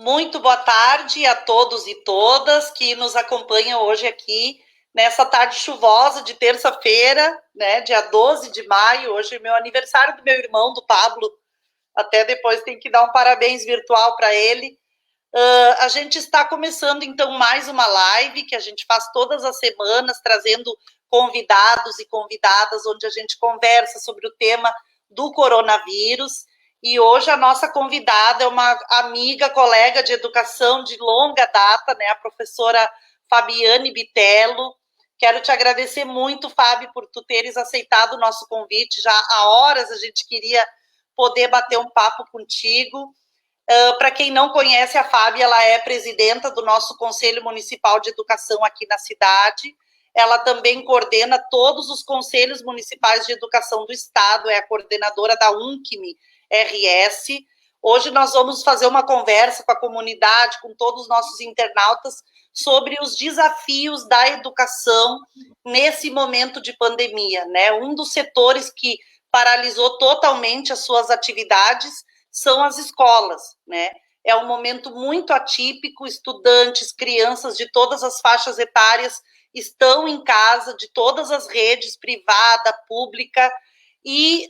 Muito boa tarde a todos e todas que nos acompanham hoje aqui, nessa tarde chuvosa de terça-feira, né, dia 12 de maio, hoje é meu aniversário do meu irmão, do Pablo, até depois tem que dar um parabéns virtual para ele. A gente está começando, então, mais uma live que a gente faz todas as semanas, trazendo convidados e convidadas, onde a gente conversa sobre o tema do coronavírus. E hoje a nossa convidada é uma amiga, colega de educação de longa data, né, a professora Fabiane Bitello. Quero te agradecer muito, Fábio, por tu teres aceitado o nosso convite. Já há horas a gente queria poder bater um papo contigo. Para quem não conhece a Fábio, ela é presidenta do nosso Conselho Municipal de Educação aqui na cidade. Ela também coordena todos os conselhos municipais de educação do estado, é a coordenadora da UNCME RS. Hoje nós vamos fazer uma conversa com a comunidade, com todos os nossos internautas, sobre os desafios da educação nesse momento de pandemia, né? Um dos setores que paralisou totalmente as suas atividades são as escolas, né? É um momento muito atípico, estudantes, crianças de todas as faixas etárias estão em casa, de todas as redes, privada, pública, e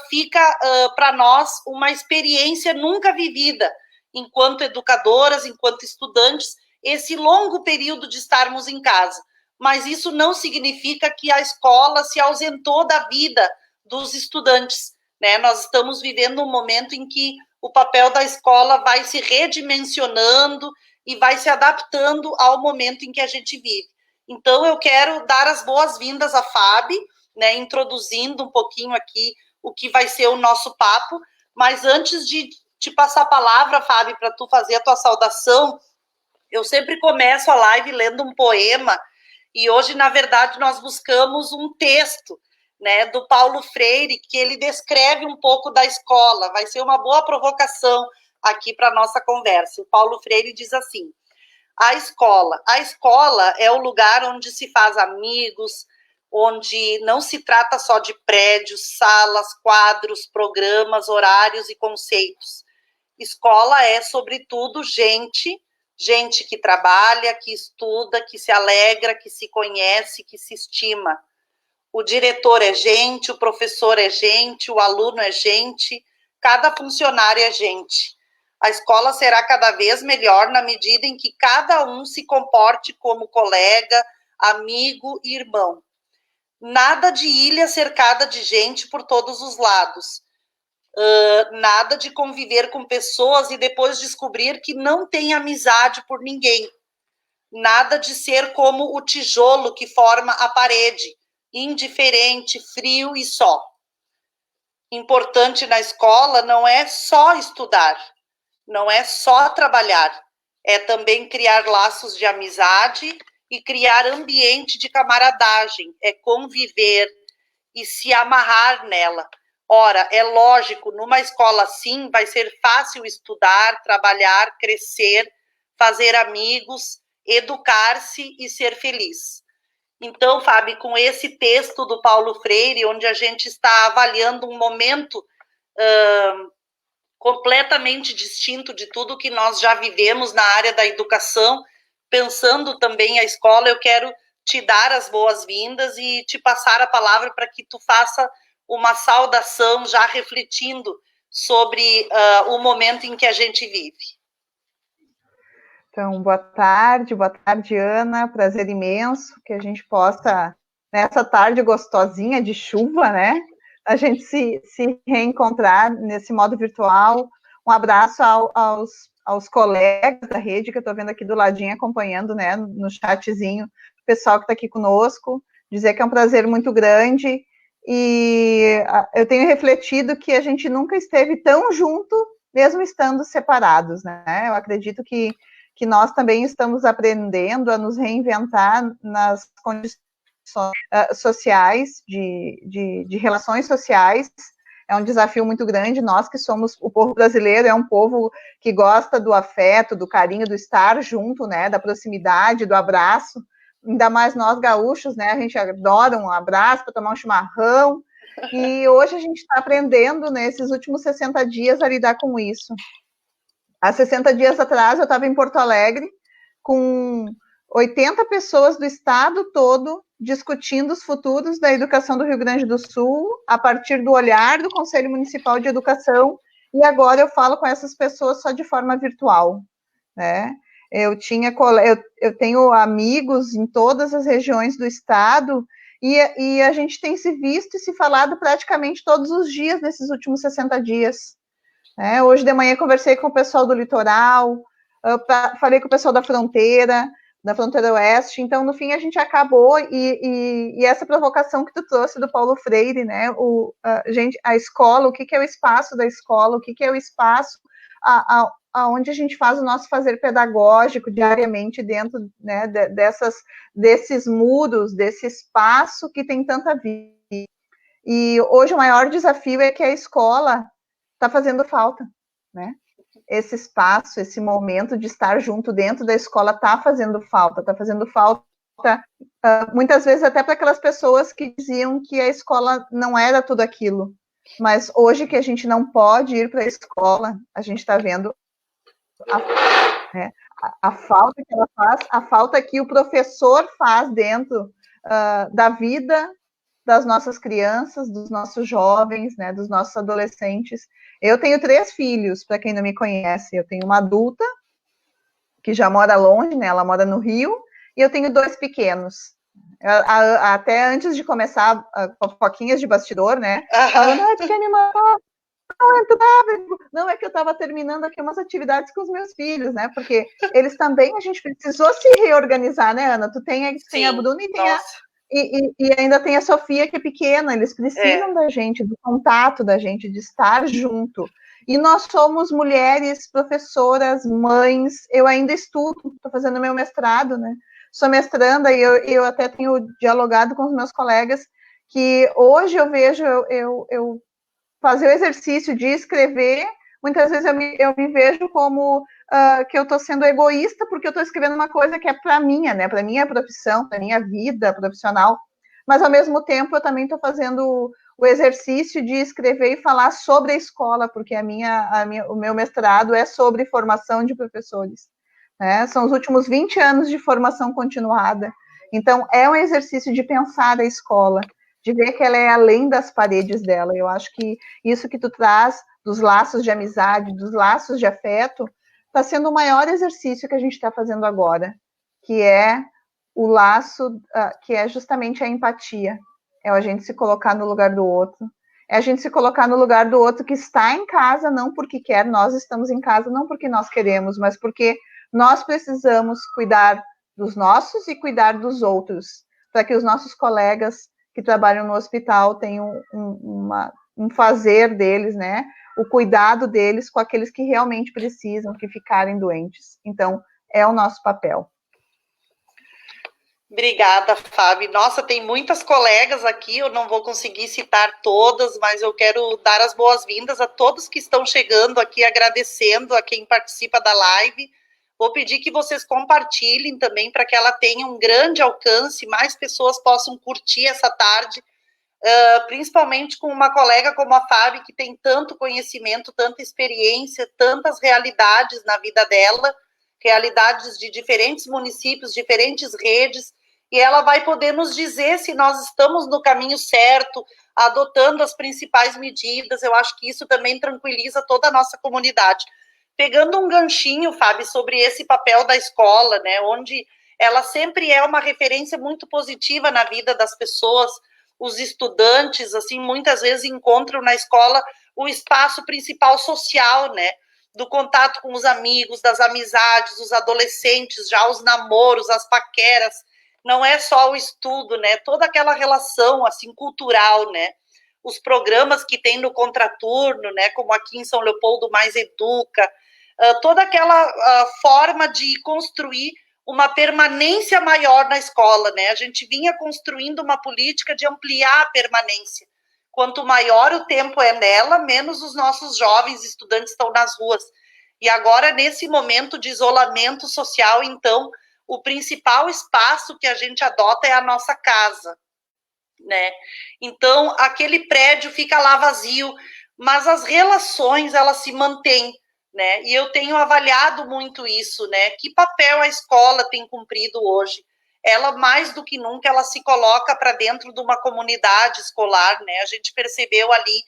fica para nós uma experiência nunca vivida, enquanto educadoras, enquanto estudantes, esse longo período de estarmos em casa. Mas isso não significa que a escola se ausentou da vida dos estudantes, né? Nós estamos vivendo um momento em que o papel da escola vai se redimensionando e vai se adaptando ao momento em que a gente vive. Então, eu quero dar as boas-vindas à Fábio, né, introduzindo um pouquinho aqui o que vai ser o nosso papo, mas antes de te passar a palavra, Fábio, para tu fazer a tua saudação, eu sempre começo a live lendo um poema, e hoje, na verdade, nós buscamos um texto, né, do Paulo Freire, que ele descreve um pouco da escola. Vai ser uma boa provocação aqui para a nossa conversa. O Paulo Freire diz assim: a escola é o lugar onde se faz amigos, onde não se trata só de prédios, salas, quadros, programas, horários e conceitos. Escola é, sobretudo, gente que trabalha, que estuda, que se alegra, que se conhece, que se estima. O diretor é gente, o professor é gente, o aluno é gente, cada funcionário é gente. A escola será cada vez melhor na medida em que cada um se comporte como colega, amigo e irmão. Nada de ilha cercada de gente por todos os lados. Nada de conviver com pessoas e depois descobrir que não tem amizade por ninguém. Nada de ser como o tijolo que forma a parede, indiferente, frio e só. Importante na escola não é só estudar, não é só trabalhar, é também criar laços de amizade e criar ambiente de camaradagem, é conviver e se amarrar nela. Ora, é lógico, numa escola assim vai ser fácil estudar, trabalhar, crescer, fazer amigos, educar-se e ser feliz. Então, Fábio, com esse texto do Paulo Freire, onde a gente está avaliando um momento completamente distinto de tudo que nós já vivemos na área da educação, pensando também a escola, eu quero te dar as boas-vindas e te passar a palavra para que tu faça uma saudação já refletindo sobre o momento em que a gente vive. Então, boa tarde, Ana, prazer imenso que a gente possa, nessa tarde gostosinha de chuva, né, a gente se reencontrar nesse modo virtual. Um abraço aos colegas da rede, que eu estou vendo aqui do ladinho, acompanhando, né, no chatzinho, o pessoal que está aqui conosco, dizer que é um prazer muito grande, e eu tenho refletido que a gente nunca esteve tão junto, mesmo estando separados, né, eu acredito que nós também estamos aprendendo a nos reinventar nas condições sociais, de relações sociais. É um desafio muito grande. Nós que somos, o povo brasileiro é um povo que gosta do afeto, do carinho, do estar junto, né, da proximidade, do abraço. Ainda mais nós gaúchos, né, a gente adora um abraço para tomar um chimarrão. E hoje a gente está aprendendo, nesses últimos 60 dias, a lidar com isso. Há 60 dias atrás, eu estava em Porto Alegre com 80 pessoas do estado todo discutindo os futuros da educação do Rio Grande do Sul a partir do olhar do Conselho Municipal de Educação, e agora eu falo com essas pessoas só de forma virtual, né? Eu tenho amigos em todas as regiões do estado e a gente tem se visto e se falado praticamente todos os dias nesses últimos 60 dias. Né? Hoje de manhã conversei com o pessoal do litoral, falei com o pessoal da fronteira oeste, então no fim a gente acabou, e essa provocação que tu trouxe do Paulo Freire, né, a escola, o que é o espaço da escola, o que é o espaço aonde a gente faz o nosso fazer pedagógico diariamente dentro, né, desses muros, desse espaço que tem tanta vida. E hoje o maior desafio é que a escola está fazendo falta, né? Esse espaço, esse momento de estar junto dentro da escola está fazendo falta muitas vezes até para aquelas pessoas que diziam que a escola não era tudo aquilo, mas hoje que a gente não pode ir para a escola, a gente está vendo a falta que ela faz, a falta que o professor faz dentro da vida das nossas crianças, dos nossos jovens, né, dos nossos adolescentes. Eu tenho 3 filhos, para quem não me conhece. Eu tenho uma adulta, que já mora longe, né, ela mora no Rio, e eu tenho 2 pequenos. Até antes de começar fofoquinhas de bastidor, né, falando, tu quer me matar? Não, é que eu estava terminando aqui umas atividades com os meus filhos, né, porque eles também, a gente precisou se reorganizar, né, Ana? Tu tem a Bruna e tem e ainda tem a Sofia, que é pequena, eles precisam da gente, do contato da gente, de estar junto. E nós somos mulheres, professoras, mães, eu ainda estudo, estou fazendo meu mestrado, né? Sou mestranda e eu até tenho dialogado com os meus colegas que hoje eu vejo eu fazer o exercício de escrever, muitas vezes eu me vejo como que eu estou sendo egoísta porque eu estou escrevendo uma coisa que é para minha, né, para minha profissão, para minha vida profissional, mas ao mesmo tempo eu também estou fazendo o exercício de escrever e falar sobre a escola, porque o meu mestrado é sobre formação de professores, né? São os últimos 20 anos de formação continuada, então é um exercício de pensar a escola, de ver que ela é além das paredes dela. Eu acho que isso que tu traz dos laços de amizade, dos laços de afeto, está sendo o maior exercício que a gente está fazendo agora, que é o laço, que é justamente a empatia, é a gente se colocar no lugar do outro, é a gente se colocar no lugar do outro que está em casa, não porque quer, nós estamos em casa, não porque nós queremos, mas porque nós precisamos cuidar dos nossos e cuidar dos outros, para que os nossos colegas que trabalham no hospital tenham um fazer deles, né? O cuidado deles com aqueles que realmente precisam, que ficarem doentes. Então, é o nosso papel. Obrigada, Fábio. Nossa, tem muitas colegas aqui, eu não vou conseguir citar todas, mas eu quero dar as boas-vindas a todos que estão chegando aqui, agradecendo a quem participa da live. Vou pedir que vocês compartilhem também para que ela tenha um grande alcance, mais pessoas possam curtir essa tarde, principalmente com uma colega como a Fábio, que tem tanto conhecimento, tanta experiência, tantas realidades na vida dela, realidades de diferentes municípios, diferentes redes, e ela vai poder nos dizer se nós estamos no caminho certo, adotando as principais medidas. Eu acho que isso também tranquiliza toda a nossa comunidade. Pegando um ganchinho, Fábio, sobre esse papel da escola, né, onde ela sempre é uma referência muito positiva na vida das pessoas, os estudantes, assim, muitas vezes encontram na escola o espaço principal social, né, do contato com os amigos, das amizades, os adolescentes, já os namoros, as paqueras, não é só o estudo, né, toda aquela relação, assim, cultural, né, os programas que tem no contraturno, né, como aqui em São Leopoldo Mais Educa, toda aquela forma de construir uma permanência maior na escola, né? A gente vinha construindo uma política de ampliar a permanência. Quanto maior o tempo é nela, menos os nossos jovens estudantes estão nas ruas. E agora, nesse momento de isolamento social, então, o principal espaço que a gente adota é a nossa casa, né? Então, aquele prédio fica lá vazio, mas as relações, elas se mantêm, né? E eu tenho avaliado muito isso, né? Que papel a escola tem cumprido hoje? Ela, mais do que nunca, ela se coloca para dentro de uma comunidade escolar, né? A gente percebeu ali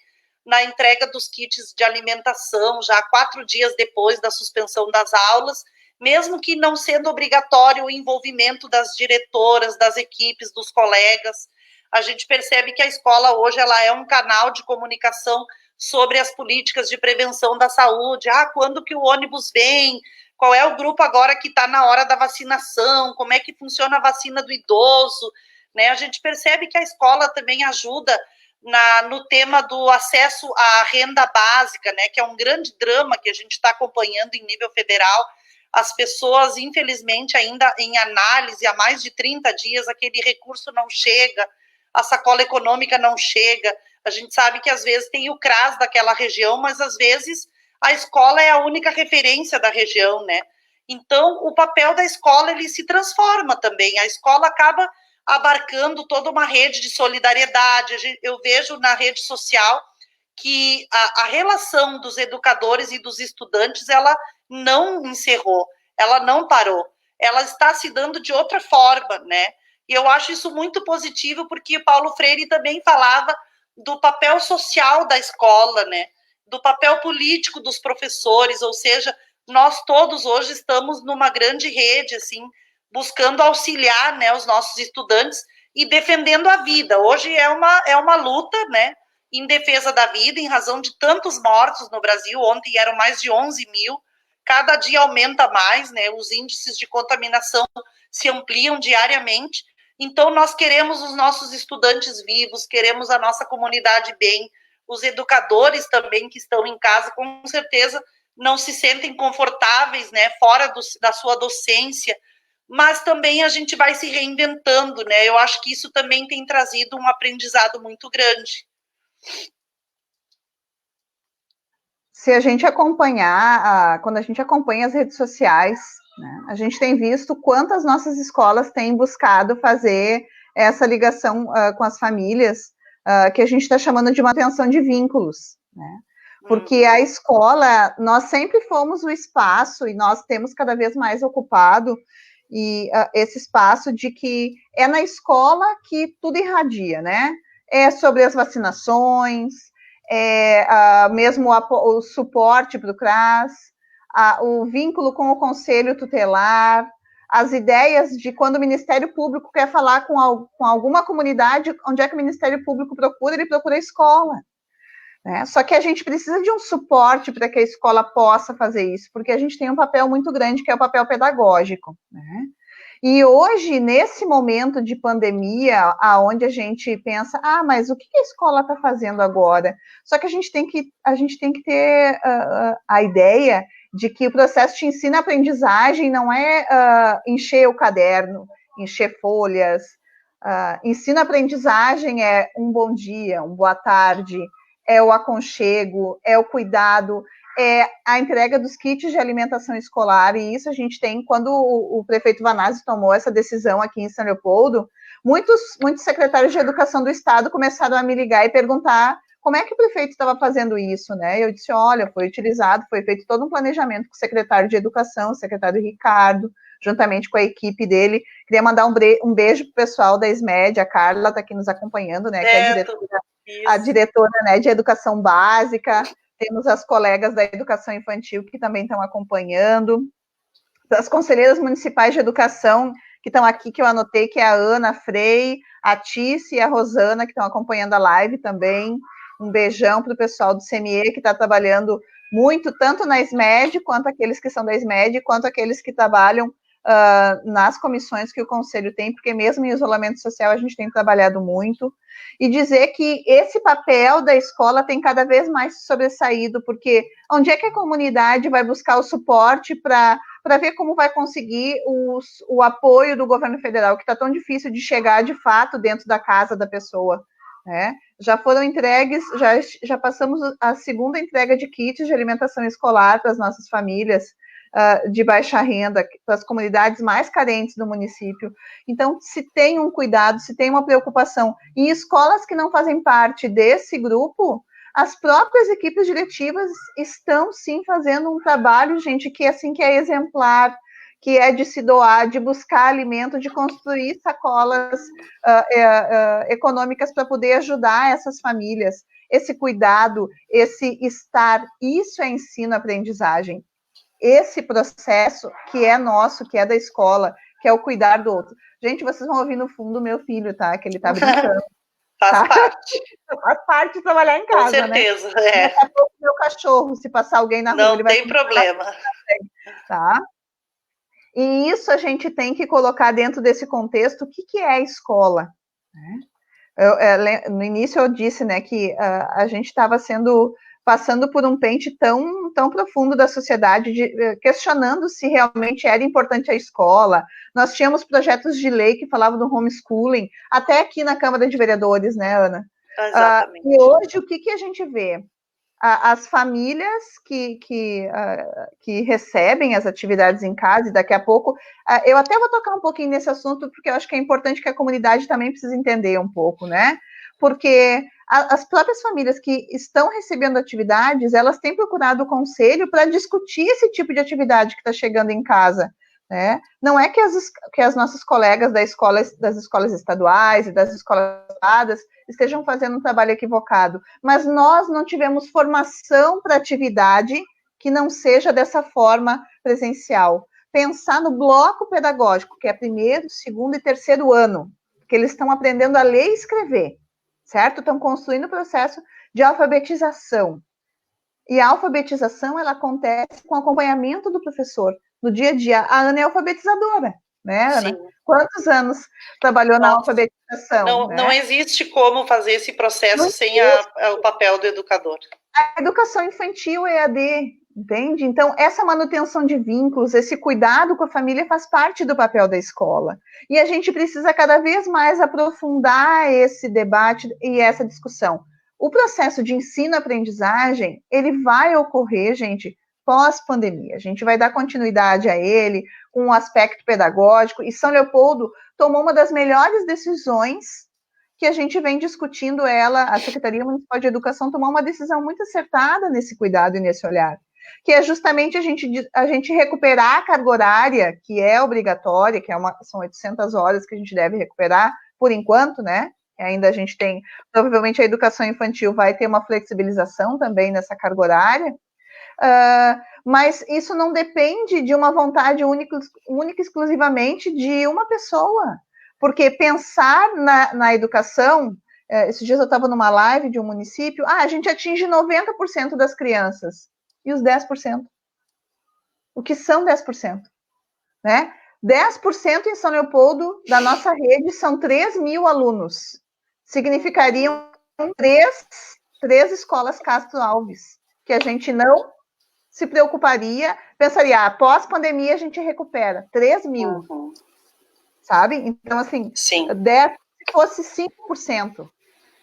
na entrega dos kits de alimentação, já 4 dias depois da suspensão das aulas, mesmo que não sendo obrigatório o envolvimento das diretoras, das equipes, dos colegas, a gente percebe que a escola hoje ela é um canal de comunicação sobre as políticas de prevenção da saúde. Quando que o ônibus vem? Qual é o grupo agora que está na hora da vacinação? Como é que funciona a vacina do idoso? Né? A gente percebe que a escola também ajuda no tema do acesso à renda básica, né? Que é um grande drama que a gente está acompanhando em nível federal. As pessoas, infelizmente, ainda em análise, há mais de 30 dias, aquele recurso não chega, a sacola econômica não chega. A gente sabe que às vezes tem o CRAS daquela região, mas às vezes a escola é a única referência da região, né? Então, o papel da escola, ele se transforma também. A escola acaba abarcando toda uma rede de solidariedade. Eu vejo na rede social que a relação dos educadores e dos estudantes, ela não encerrou, ela não parou. Ela está se dando de outra forma, né? E eu acho isso muito positivo, porque Paulo Freire também falava do papel social da escola, né? Do papel político dos professores, ou seja, nós todos hoje estamos numa grande rede, assim, buscando auxiliar, né, os nossos estudantes e defendendo a vida. Hoje é uma luta, né, em defesa da vida, em razão de tantos mortos no Brasil. Ontem eram mais de 11 mil, cada dia aumenta mais, né, os índices de contaminação se ampliam diariamente. Então, nós queremos os nossos estudantes vivos, queremos a nossa comunidade bem, os educadores também que estão em casa, com certeza, não se sentem confortáveis, né, fora da sua docência, mas também a gente vai se reinventando, né? Eu acho que isso também tem trazido um aprendizado muito grande. Se a gente acompanhar, quando a gente acompanha as redes sociais, né, a gente tem visto quantas nossas escolas têm buscado fazer essa ligação com as famílias, que a gente está chamando de manutenção de vínculos, né? Porque a escola, nós sempre fomos o espaço, e nós temos cada vez mais ocupado esse espaço de que é na escola que tudo irradia, né? É sobre as vacinações, mesmo o suporte para o CRAS, o vínculo com o conselho tutelar, as ideias de quando o Ministério Público quer falar com alguma comunidade, onde é que o Ministério Público procura? Ele procura a escola. Né? Só que a gente precisa de um suporte para que a escola possa fazer isso, porque a gente tem um papel muito grande, que é o papel pedagógico. Né? E hoje, nesse momento de pandemia, aonde a gente pensa, mas o que a escola está fazendo agora? Só que a gente tem que ter a ideia de que o processo de ensino-aprendizagem não é encher o caderno, encher folhas. Ensino-aprendizagem é um bom dia, uma boa tarde, é o aconchego, é o cuidado, é a entrega dos kits de alimentação escolar, e isso a gente tem, quando o prefeito Vanazzi tomou essa decisão aqui em São Leopoldo, muitos secretários de educação do estado começaram a me ligar e perguntar como é que o prefeito estava fazendo isso, né? Eu disse, olha, foi feito todo um planejamento com o secretário de educação, o secretário Ricardo, juntamente com a equipe dele. Queria mandar um beijo para o pessoal da SMED, a Carla está aqui nos acompanhando, né? Que é a diretora, né, de educação básica. Temos as colegas da educação infantil que também estão acompanhando, as conselheiras municipais de educação que estão aqui, que eu anotei, que é a Ana Frei, a Tice e a Rosana, que estão acompanhando a live também. Um beijão para o pessoal do CME, que está trabalhando muito, tanto na SMED, quanto aqueles que são da SMED, quanto aqueles que trabalham nas comissões que o Conselho tem, porque mesmo em isolamento social a gente tem trabalhado muito, e dizer que esse papel da escola tem cada vez mais sobressaído, porque onde é que a comunidade vai buscar o suporte para ver como vai conseguir o apoio do governo federal, que está tão difícil de chegar de fato dentro da casa da pessoa, né? Já foram entregues, já passamos a segunda entrega de kits de alimentação escolar para as nossas famílias, de baixa renda, para as comunidades mais carentes do município. Então, se tem um cuidado, se tem uma preocupação, em escolas que não fazem parte desse grupo, as próprias equipes diretivas estão, sim, fazendo um trabalho, gente, que, assim, que é exemplar, que é de se doar, de buscar alimento, de construir sacolas econômicas para poder ajudar essas famílias. Esse cuidado, esse estar, isso é ensino-aprendizagem. Esse processo que é nosso, que é da escola, que é o cuidar do outro. Gente, vocês vão ouvir no fundo o meu filho, tá? Que ele tá brincando. Faz Tá? parte. Faz parte de trabalhar em Com casa, né? certeza, é. Daqui a pouco meu cachorro, se passar alguém na rua, ele Não vai tem problema. tá? E isso a gente tem que colocar dentro desse contexto, o que é a escola, né? No início eu disse, né, que a gente estava passando por um pente tão profundo da sociedade, questionando se realmente era importante a escola. Nós tínhamos projetos de lei que falavam do homeschooling, até aqui na Câmara de Vereadores, né, Ana? Exatamente. E hoje, o que a gente vê? As famílias que recebem as atividades em casa, e daqui a pouco, eu até vou tocar um pouquinho nesse assunto, porque eu acho que é importante que a comunidade também precisa entender um pouco, né? Porque as próprias famílias que estão recebendo atividades, elas têm procurado o conselho para discutir esse tipo de atividade que está chegando em casa, né? Não é que as nossas colegas das escolas estaduais e das escolas privadas estejam fazendo um trabalho equivocado, mas nós não tivemos formação para atividade que não seja dessa forma presencial. Pensar no bloco pedagógico, que é primeiro, segundo e terceiro ano, que eles estão aprendendo a ler e escrever, certo? Estão construindo o processo de alfabetização. E a alfabetização, ela acontece com acompanhamento do professor no dia a dia. A Ana é alfabetizadora, né, Ana? Sim. Quantos anos trabalhou na alfabetização? Não existe como fazer esse processo sem o papel do educador. A educação infantil é EAD, entende? Então, essa manutenção de vínculos, esse cuidado com a família faz parte do papel da escola. E a gente precisa cada vez mais aprofundar esse debate e essa discussão. O processo de ensino-aprendizagem, ele vai ocorrer, gente, pós-pandemia. A gente vai dar continuidade a ele com um aspecto pedagógico, e São Leopoldo tomou uma das melhores decisões que a gente vem discutindo a Secretaria Municipal de Educação tomou uma decisão muito acertada nesse cuidado e nesse olhar, que é justamente a gente recuperar a carga horária, que é obrigatória, são 800 horas que a gente deve recuperar, por enquanto, né? Ainda a gente tem, provavelmente a educação infantil vai ter uma flexibilização também nessa carga horária, mas isso não depende de uma vontade única e exclusivamente de uma pessoa, porque pensar na educação, esses dias eu estava numa live de um município, a gente atinge 90% das crianças, e os 10%? O que são 10%? Né? 10% em São Leopoldo, da nossa rede, são 3.000 alunos. Significariam três escolas Castro Alves, que a gente não se preocuparia, pensaria, após pandemia a gente recupera 3.000, sabe? Então, assim, Sim. Se fosse 5%,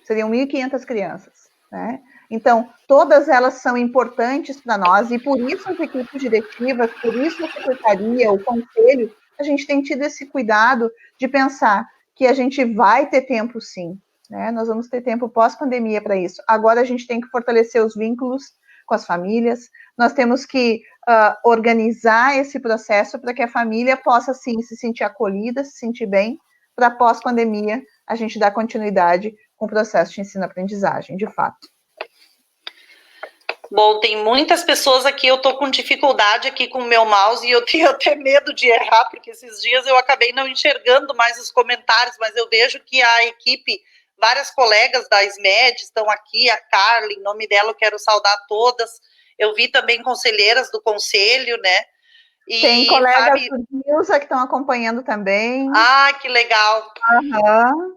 seriam 1.500 crianças, né? Então, todas elas são importantes para nós, e por isso as equipes diretivas, por isso a secretaria, o conselho, a gente tem tido esse cuidado de pensar que a gente vai ter tempo, sim, né? Nós vamos ter tempo pós-pandemia para isso. Agora a gente tem que fortalecer os vínculos com as famílias, nós temos que organizar esse processo para que a família possa, sim, se sentir acolhida, se sentir bem, para pós-pandemia a gente dar continuidade com o processo de ensino-aprendizagem, de fato. Bom, tem muitas pessoas aqui, eu estou com dificuldade aqui com o meu mouse e eu tenho até medo de errar, porque esses dias eu acabei não enxergando mais os comentários, mas eu vejo que a equipe, várias colegas da SMED estão aqui, a Carla, em nome dela eu quero saudar todas, eu vi também conselheiras do conselho, né? E, tem colegas do Nilza que estão acompanhando também. Ah, que legal. Uhum.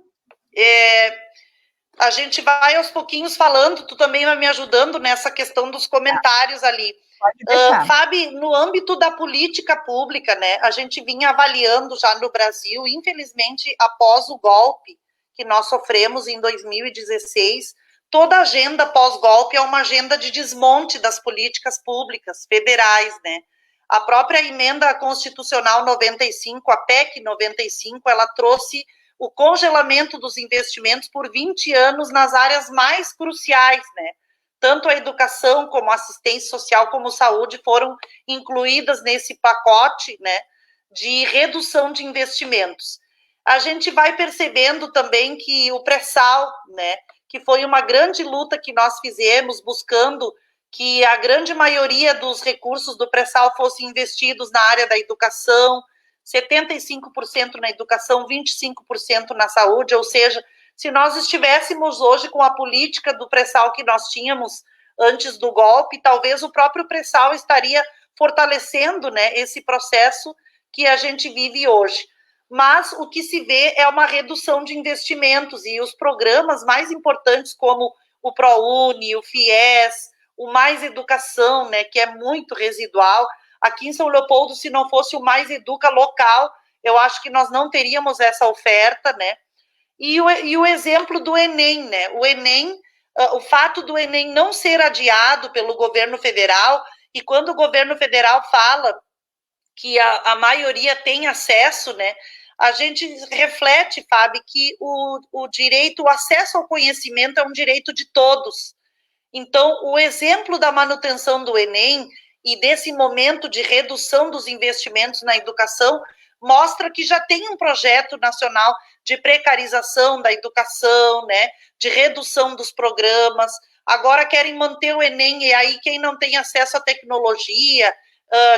A gente vai aos pouquinhos falando, tu também vai me ajudando nessa questão dos comentários ali. Pode deixar. Fábio, no âmbito da política pública, né, a gente vinha avaliando já no Brasil, infelizmente, após o golpe que nós sofremos em 2016, toda a agenda pós-golpe é uma agenda de desmonte das políticas públicas federais, né? A própria emenda constitucional 95, a PEC 95, ela trouxe o congelamento dos investimentos por 20 anos nas áreas mais cruciais, né? tanto a educação como a assistência social como saúde foram incluídas nesse pacote, né, de redução de investimentos. A gente vai percebendo também que o pré-sal, né, que foi uma grande luta que nós fizemos, buscando que a grande maioria dos recursos do pré-sal fossem investidos na área da educação, 75% na educação, 25% na saúde, ou seja, se nós estivéssemos hoje com a política do pré-sal que nós tínhamos antes do golpe, talvez o próprio pré-sal estaria fortalecendo, né, esse processo que a gente vive hoje. Mas o que se vê é uma redução de investimentos, e os programas mais importantes como o ProUni, o FIES, o Mais Educação, né, que é muito residual. Aqui em São Leopoldo, se não fosse o Mais Educa local, eu acho que nós não teríamos essa oferta, né? E o exemplo do Enem, né? O Enem, o fato do Enem não ser adiado pelo governo federal, e quando o governo federal fala que a maioria tem acesso, né? A gente reflete, Fábio, que o direito, o acesso ao conhecimento é um direito de todos. Então, o exemplo da manutenção do Enem e desse momento de redução dos investimentos na educação mostra que já tem um projeto nacional de precarização da educação, né, de redução dos programas. Agora querem manter o Enem, e aí quem não tem acesso à tecnologia,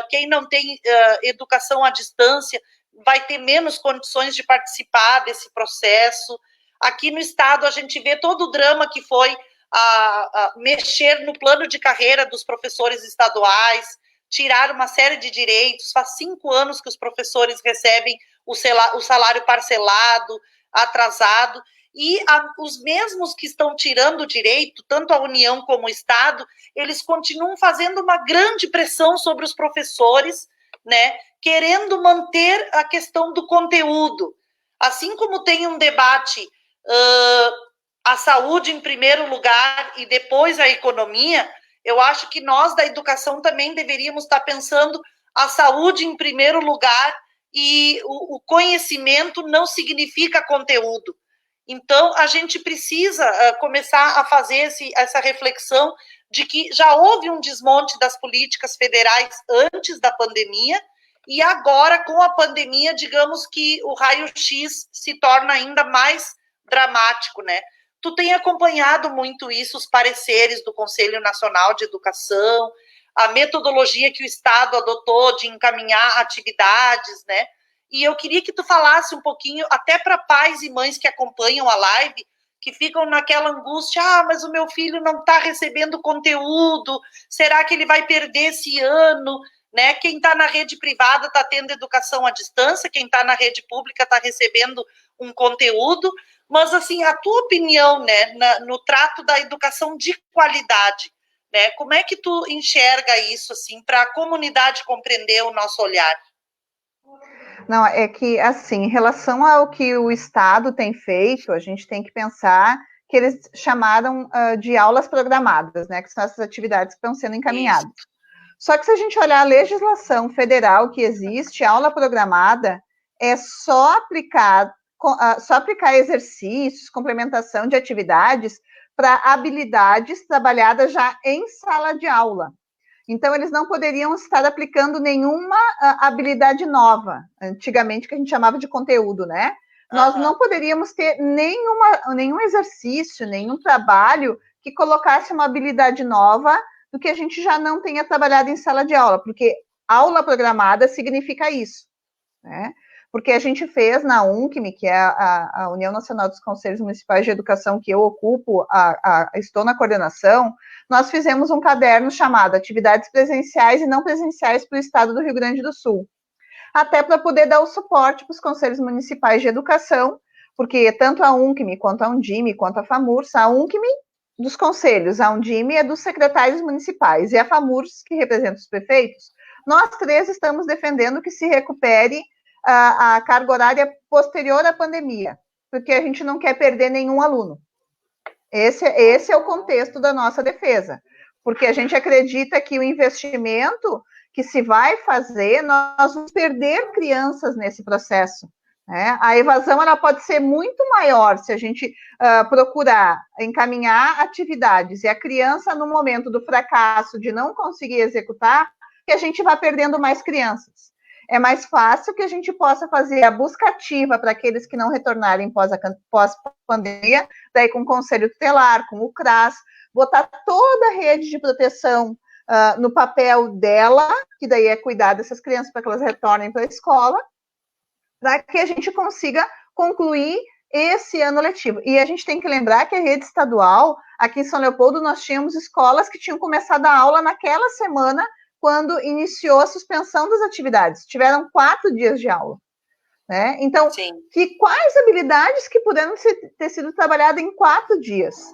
quem não tem educação à distância, vai ter menos condições de participar desse processo. Aqui no estado a gente vê todo o drama que foi a mexer no plano de carreira dos professores estaduais, tirar uma série de direitos. Faz 5 anos que os professores recebem o salário parcelado, atrasado, e os mesmos que estão tirando o direito, tanto a União como o Estado, eles continuam fazendo uma grande pressão sobre os professores, né, querendo manter a questão do conteúdo. Assim como tem um debate, a saúde em primeiro lugar e depois a economia, eu acho que nós da educação também deveríamos estar pensando a saúde em primeiro lugar, e o conhecimento não significa conteúdo. Então, a gente precisa começar a fazer essa reflexão de que já houve um desmonte das políticas federais antes da pandemia, e agora, com a pandemia, digamos que o raio-x se torna ainda mais dramático, né? Tu tem acompanhado muito isso, os pareceres do Conselho Nacional de Educação, a metodologia que o Estado adotou de encaminhar atividades, né? E eu queria que tu falasse um pouquinho, até para pais e mães que acompanham a live, que ficam naquela angústia, mas o meu filho não está recebendo conteúdo, será que ele vai perder esse ano? Né? Quem está na rede privada está tendo educação à distância, quem está na rede pública está recebendo um conteúdo, mas, assim, a tua opinião, né, no trato da educação de qualidade, né, como é que tu enxerga isso, assim, para a comunidade compreender o nosso olhar? Não, é que, assim, em relação ao que o Estado tem feito, a gente tem que pensar que eles chamaram de aulas programadas, né, que são essas atividades que estão sendo encaminhadas. Isso. Só que se a gente olhar a legislação federal que existe, a aula programada é só aplicar exercícios, complementação de atividades para habilidades trabalhadas já em sala de aula. Então, eles não poderiam estar aplicando nenhuma habilidade nova, antigamente que a gente chamava de conteúdo, né? Nós não poderíamos ter nenhum exercício, nenhum trabalho que colocasse uma habilidade nova do que a gente já não tenha trabalhado em sala de aula, porque aula programada significa isso, né? Porque a gente fez na UNCM, que é a União Nacional dos Conselhos Municipais de Educação, que eu ocupo, estou na coordenação, nós fizemos um caderno chamado Atividades Presenciais e Não Presenciais para o Estado do Rio Grande do Sul, até para poder dar o suporte para os Conselhos Municipais de Educação, porque tanto a UNCM, quanto a Undime, quanto a FAMURS, a UNCM dos conselhos, a Undime é dos secretários municipais, e a FAMURS, que representa os prefeitos, nós três estamos defendendo que se recupere a carga horária posterior à pandemia, porque a gente não quer perder nenhum aluno. Esse é o contexto da nossa defesa, porque a gente acredita que o investimento que se vai fazer, nós vamos perder crianças nesse processo, né? A evasão ela pode ser muito maior se a gente procurar encaminhar atividades e a criança, no momento do fracasso de não conseguir executar, que a gente vai perdendo mais crianças. É mais fácil que a gente possa fazer a busca ativa para aqueles que não retornarem pós-pandemia, daí com o Conselho Tutelar, com o CRAS, botar toda a rede de proteção no papel dela, que daí é cuidar dessas crianças para que elas retornem para a escola, para que a gente consiga concluir esse ano letivo. E a gente tem que lembrar que a rede estadual, aqui em São Leopoldo, nós tínhamos escolas que tinham começado a aula naquela semana, quando iniciou a suspensão das atividades. Tiveram 4 dias de aula. Né? Então, quais habilidades que puderam ter sido trabalhadas em 4 dias?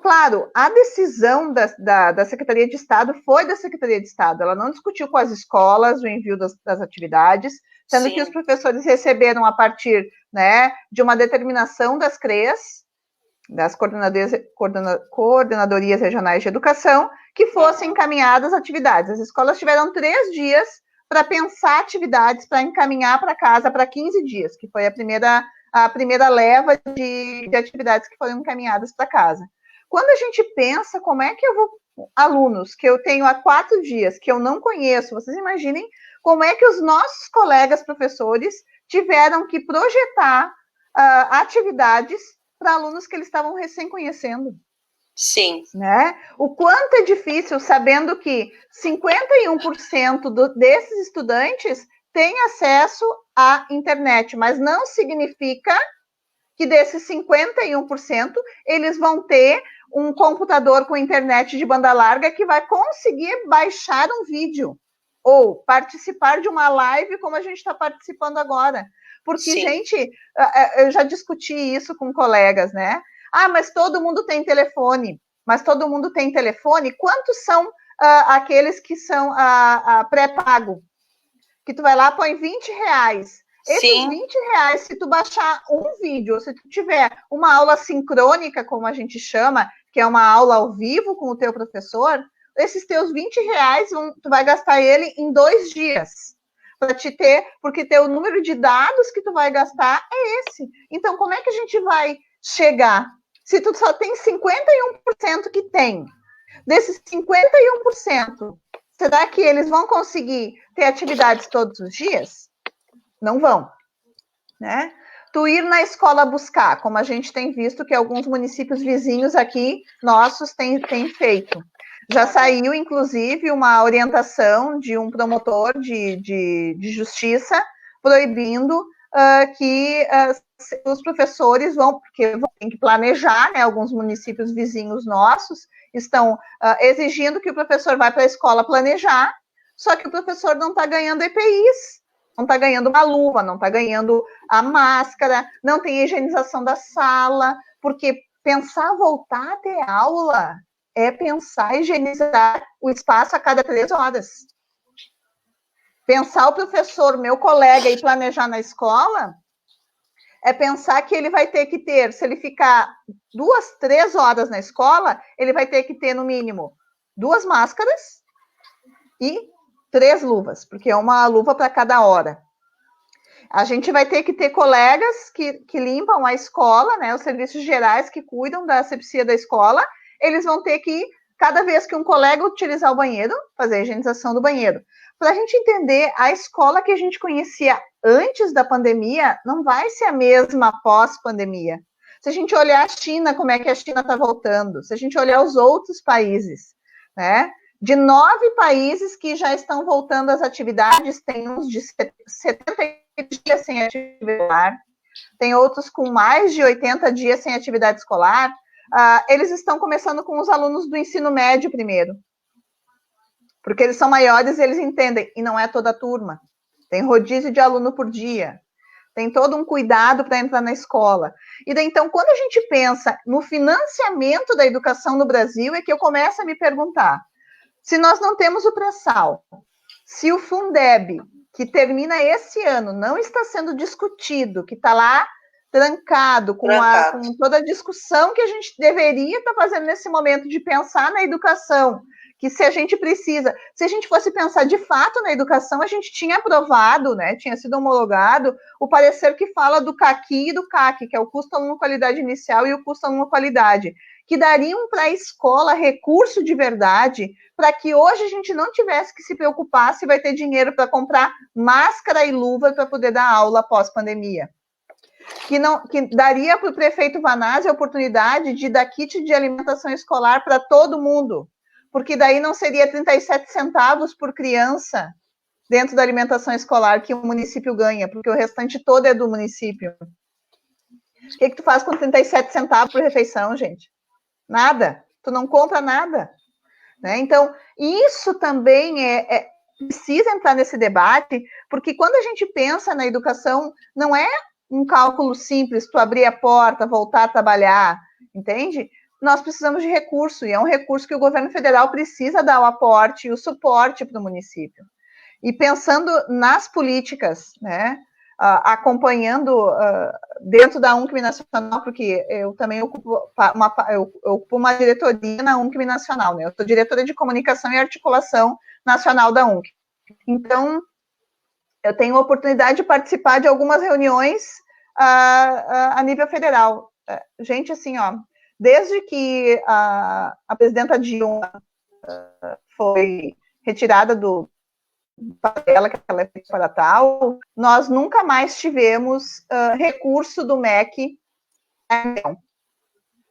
Claro, a decisão da Secretaria de Estado foi da Secretaria de Estado. Ela não discutiu com as escolas o envio das atividades, sendo que os professores receberam a partir, né, de uma determinação das CREAs, das coordenadorias regionais de educação, que fossem encaminhadas atividades. As escolas tiveram 3 dias para pensar atividades, para encaminhar para casa para 15 dias, que foi a primeira leva de atividades que foram encaminhadas para casa. Quando a gente pensa como é que eu vou... Alunos que eu tenho há 4 dias, que eu não conheço, vocês imaginem como é que os nossos colegas professores tiveram que projetar atividades para alunos que eles estavam recém conhecendo. Sim. Né? O quanto é difícil, sabendo que 51% desses estudantes têm acesso à internet, mas não significa que desses 51%, eles vão ter um computador com internet de banda larga que vai conseguir baixar um vídeo ou participar de uma live como a gente está participando agora. Porque, gente, eu já discuti isso com colegas, né? Mas todo mundo tem telefone. Mas todo mundo tem telefone? Quantos são aqueles que são pré-pago? Que tu vai lá, põe R$20. Esses R$20, se tu baixar um vídeo, ou se tu tiver uma aula sincrônica, como a gente chama, que é uma aula ao vivo com o teu professor, esses teus R$20, tu vai gastar ele em 2 dias. Para te ter, porque teu número de dados que tu vai gastar é esse. Então, como é que a gente vai chegar? Se tu só tem 51% que tem, desses 51%, será que eles vão conseguir ter atividades todos os dias? Não vão, né? Tu ir na escola buscar, como a gente tem visto que alguns municípios vizinhos aqui, nossos, têm feito. Já saiu, inclusive, uma orientação de um promotor de justiça proibindo que os professores vão, porque tem que planejar, né? Alguns municípios vizinhos nossos estão exigindo que o professor vá para a escola planejar, só que o professor não está ganhando EPIs, não está ganhando uma luva, não está ganhando a máscara, não tem higienização da sala, porque pensar voltar a ter aula é pensar em higienizar o espaço a cada 3 horas. Pensar o professor, meu colega, e planejar na escola, é pensar que ele vai ter que ter, se ele ficar 2, 3 horas na escola, ele vai ter que ter, no mínimo, 2 máscaras e 3 luvas, porque é uma luva para cada hora. A gente vai ter que ter colegas que limpam a escola, né, os serviços gerais que cuidam da asepsia da escola, eles vão ter que, cada vez que um colega utilizar o banheiro, fazer a higienização do banheiro. Para a gente entender, a escola que a gente conhecia antes da pandemia não vai ser a mesma pós-pandemia. Se a gente olhar a China, como é que a China está voltando, se a gente olhar os outros países, né? De 9 países que já estão voltando às atividades, tem uns de 70 dias sem atividade escolar, tem outros com mais de 80 dias sem atividade escolar. Eles estão começando com os alunos do ensino médio primeiro, porque eles são maiores e eles entendem, e não é toda a turma. Tem rodízio de aluno por dia, tem todo um cuidado para entrar na escola. E daí, então, quando a gente pensa no financiamento da educação no Brasil, é que eu começo a me perguntar, se nós não temos o pré-sal, se o Fundeb, que termina esse ano, não está sendo discutido, que está lá trancado, com toda a discussão que a gente deveria estar fazendo nesse momento de pensar na educação, que se a gente precisa, se a gente fosse pensar de fato na educação, a gente tinha aprovado, né, tinha sido homologado o parecer que fala do CAQI e do CAC, que é o custo aluno qualidade inicial e o custo aluno qualidade, que dariam para a escola recurso de verdade, para que hoje a gente não tivesse que se preocupar se vai ter dinheiro para comprar máscara e luva para poder dar aula pós-pandemia. Que daria para o prefeito Vanazzi a oportunidade de dar kit de alimentação escolar para todo mundo, porque daí não seria 37 centavos por criança dentro da alimentação escolar que o município ganha, porque o restante todo é do município. O que tu faz com 37 centavos por refeição, gente? Nada. Tu não compra nada. Né? Então, isso também precisa entrar nesse debate, porque quando a gente pensa na educação, não é um cálculo simples, tu abrir a porta, voltar a trabalhar, entende? Nós precisamos de recurso, e é um recurso que o governo federal precisa dar o aporte e o suporte para o município. E pensando nas políticas, né, acompanhando dentro da UNCM Nacional, porque eu também ocupo uma diretoria na UNCM Nacional, né? Eu sou diretora de comunicação e articulação nacional da UNCM. Então, eu tenho a oportunidade de participar de algumas reuniões a nível federal. Gente, assim, ó, desde que a presidenta Dilma foi retirada do dela, que ela é para tal, nós nunca mais tivemos recurso do MEC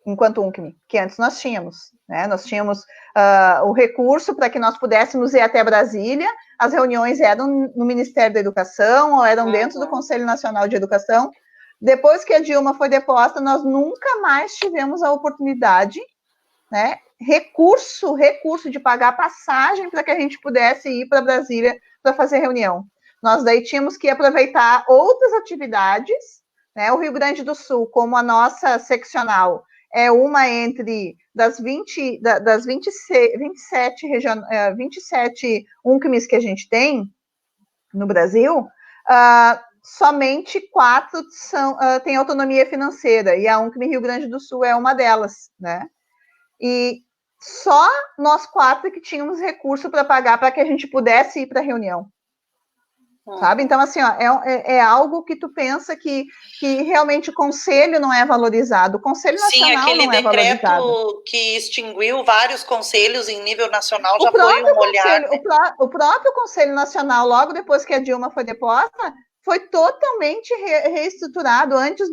enquanto UNCM, que antes nós tínhamos. Né? Nós tínhamos o recurso para que nós pudéssemos ir até Brasília, as reuniões eram no Ministério da Educação, ou eram dentro do Conselho Nacional de Educação. Depois que a Dilma foi deposta, nós nunca mais tivemos a oportunidade, né, recurso de pagar passagem para que a gente pudesse ir para Brasília para fazer reunião. Nós daí tínhamos que aproveitar outras atividades, né, o Rio Grande do Sul, como a nossa seccional, é uma entre das 27 UNCMs que a gente tem no Brasil, somente 4 têm autonomia financeira, e a UNCM Rio Grande do Sul é uma delas, né? E só nós 4 que tínhamos recurso para pagar para que a gente pudesse ir para a reunião. Sabe? Então, assim, ó, é algo que tu pensa que realmente o conselho não é valorizado, o conselho nacional não é valorizado. Sim, aquele decreto que extinguiu vários conselhos em nível nacional já foi um olhar. Né? O próprio Conselho Nacional, logo depois que a Dilma foi deposta, foi totalmente reestruturado. Antes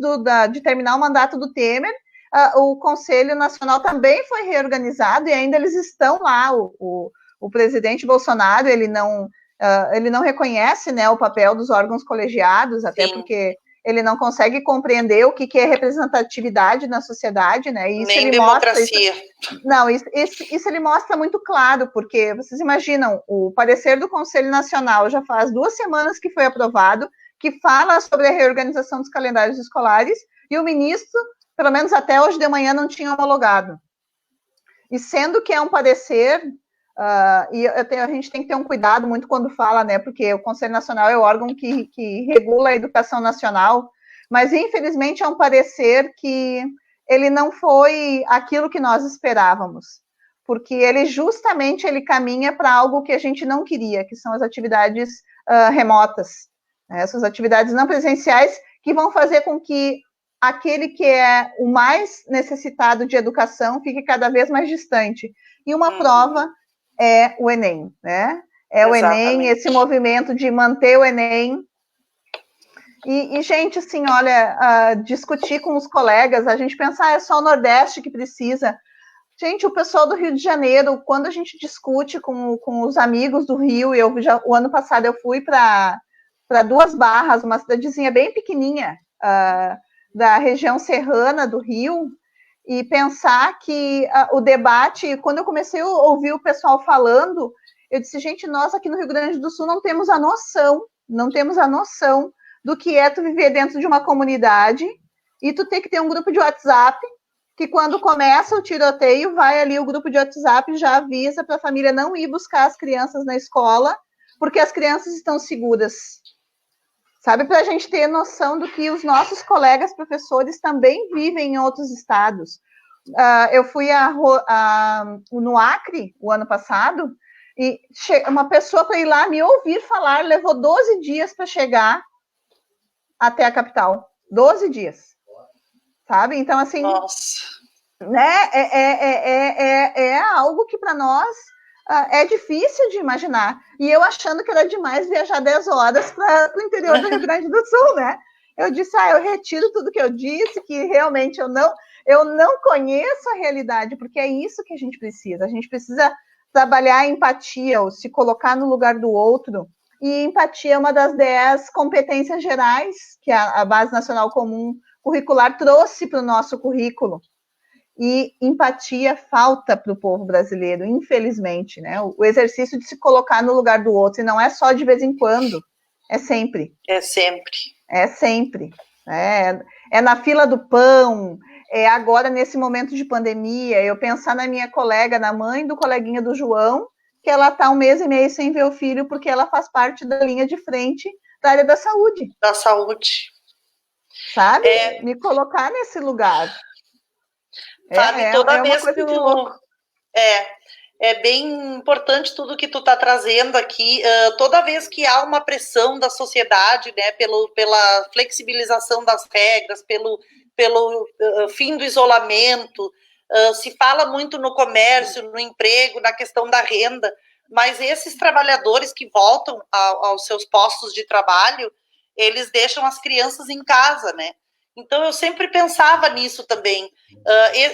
de terminar o mandato do Temer, o Conselho Nacional também foi reorganizado e ainda eles estão lá. O presidente Bolsonaro, ele não reconhece, né, o papel dos órgãos colegiados, até Sim. porque ele não consegue compreender o que é representatividade na sociedade, né? E isso nem ele democracia. Isso ele mostra muito claro, porque vocês imaginam, o parecer do Conselho Nacional já faz 2 semanas que foi aprovado, que fala sobre a reorganização dos calendários escolares, e o ministro, pelo menos até hoje de manhã, não tinha homologado. E sendo que é um parecer... e a gente tem que ter um cuidado muito quando fala, né, porque o Conselho Nacional é o órgão que regula a educação nacional, mas infelizmente é um parecer que ele não foi aquilo que nós esperávamos, porque ele justamente caminha para algo que a gente não queria, que são as atividades remotas, né, essas atividades não presenciais que vão fazer com que aquele que é o mais necessitado de educação fique cada vez mais distante. E uma prova é o Enem, né? É o Enem, esse movimento de manter o Enem. E gente, assim, olha, discutir com os colegas, a gente pensa, é só o Nordeste que precisa. Gente, o pessoal do Rio de Janeiro, quando a gente discute com os amigos do Rio, o ano passado eu fui para 2 Barras, uma cidadezinha bem pequenininha, da região serrana do Rio, e pensar que o debate, quando eu comecei a ouvir o pessoal falando, eu disse, gente, nós aqui no Rio Grande do Sul não temos a noção do que é tu viver dentro de uma comunidade e tu ter que ter um grupo de WhatsApp, que quando começa o tiroteio, vai ali o grupo de WhatsApp e já avisa para a família não ir buscar as crianças na escola, porque as crianças estão seguras. Sabe, para a gente ter noção do que os nossos colegas professores também vivem em outros estados. eu fui no Acre o ano passado, e uma pessoa para ir lá me ouvir falar levou 12 dias para chegar até a capital. 12 dias. Sabe? Então, assim, né, é algo que para nós é difícil de imaginar. E eu achando que era demais viajar 10 horas para o interior do Rio Grande do Sul, né? Eu disse, eu retiro tudo que eu disse, que realmente eu não conheço a realidade, porque é isso que a gente precisa. A gente precisa trabalhar a empatia, ou se colocar no lugar do outro. E empatia é uma das 10 competências gerais que a Base Nacional Comum Curricular trouxe para o nosso currículo. E empatia falta para o povo brasileiro, infelizmente, né? O exercício de se colocar no lugar do outro, e não é só de vez em quando, é sempre. É sempre. É sempre. É na fila do pão, é agora nesse momento de pandemia, eu pensar na minha colega, na mãe do coleguinha do João, que ela está 1 mês e meio sem ver o filho, porque ela faz parte da linha de frente da área da saúde. Da saúde. Sabe? Me colocar nesse lugar. Sabe, toda vez uma coisa que louca. É bem importante tudo que tu está trazendo aqui. Toda vez que há uma pressão da sociedade, né, pela flexibilização das regras, pelo fim do isolamento, se fala muito no comércio, no emprego, na questão da renda, mas esses trabalhadores que voltam aos seus postos de trabalho, eles deixam as crianças em casa, né? Então, eu sempre pensava nisso também.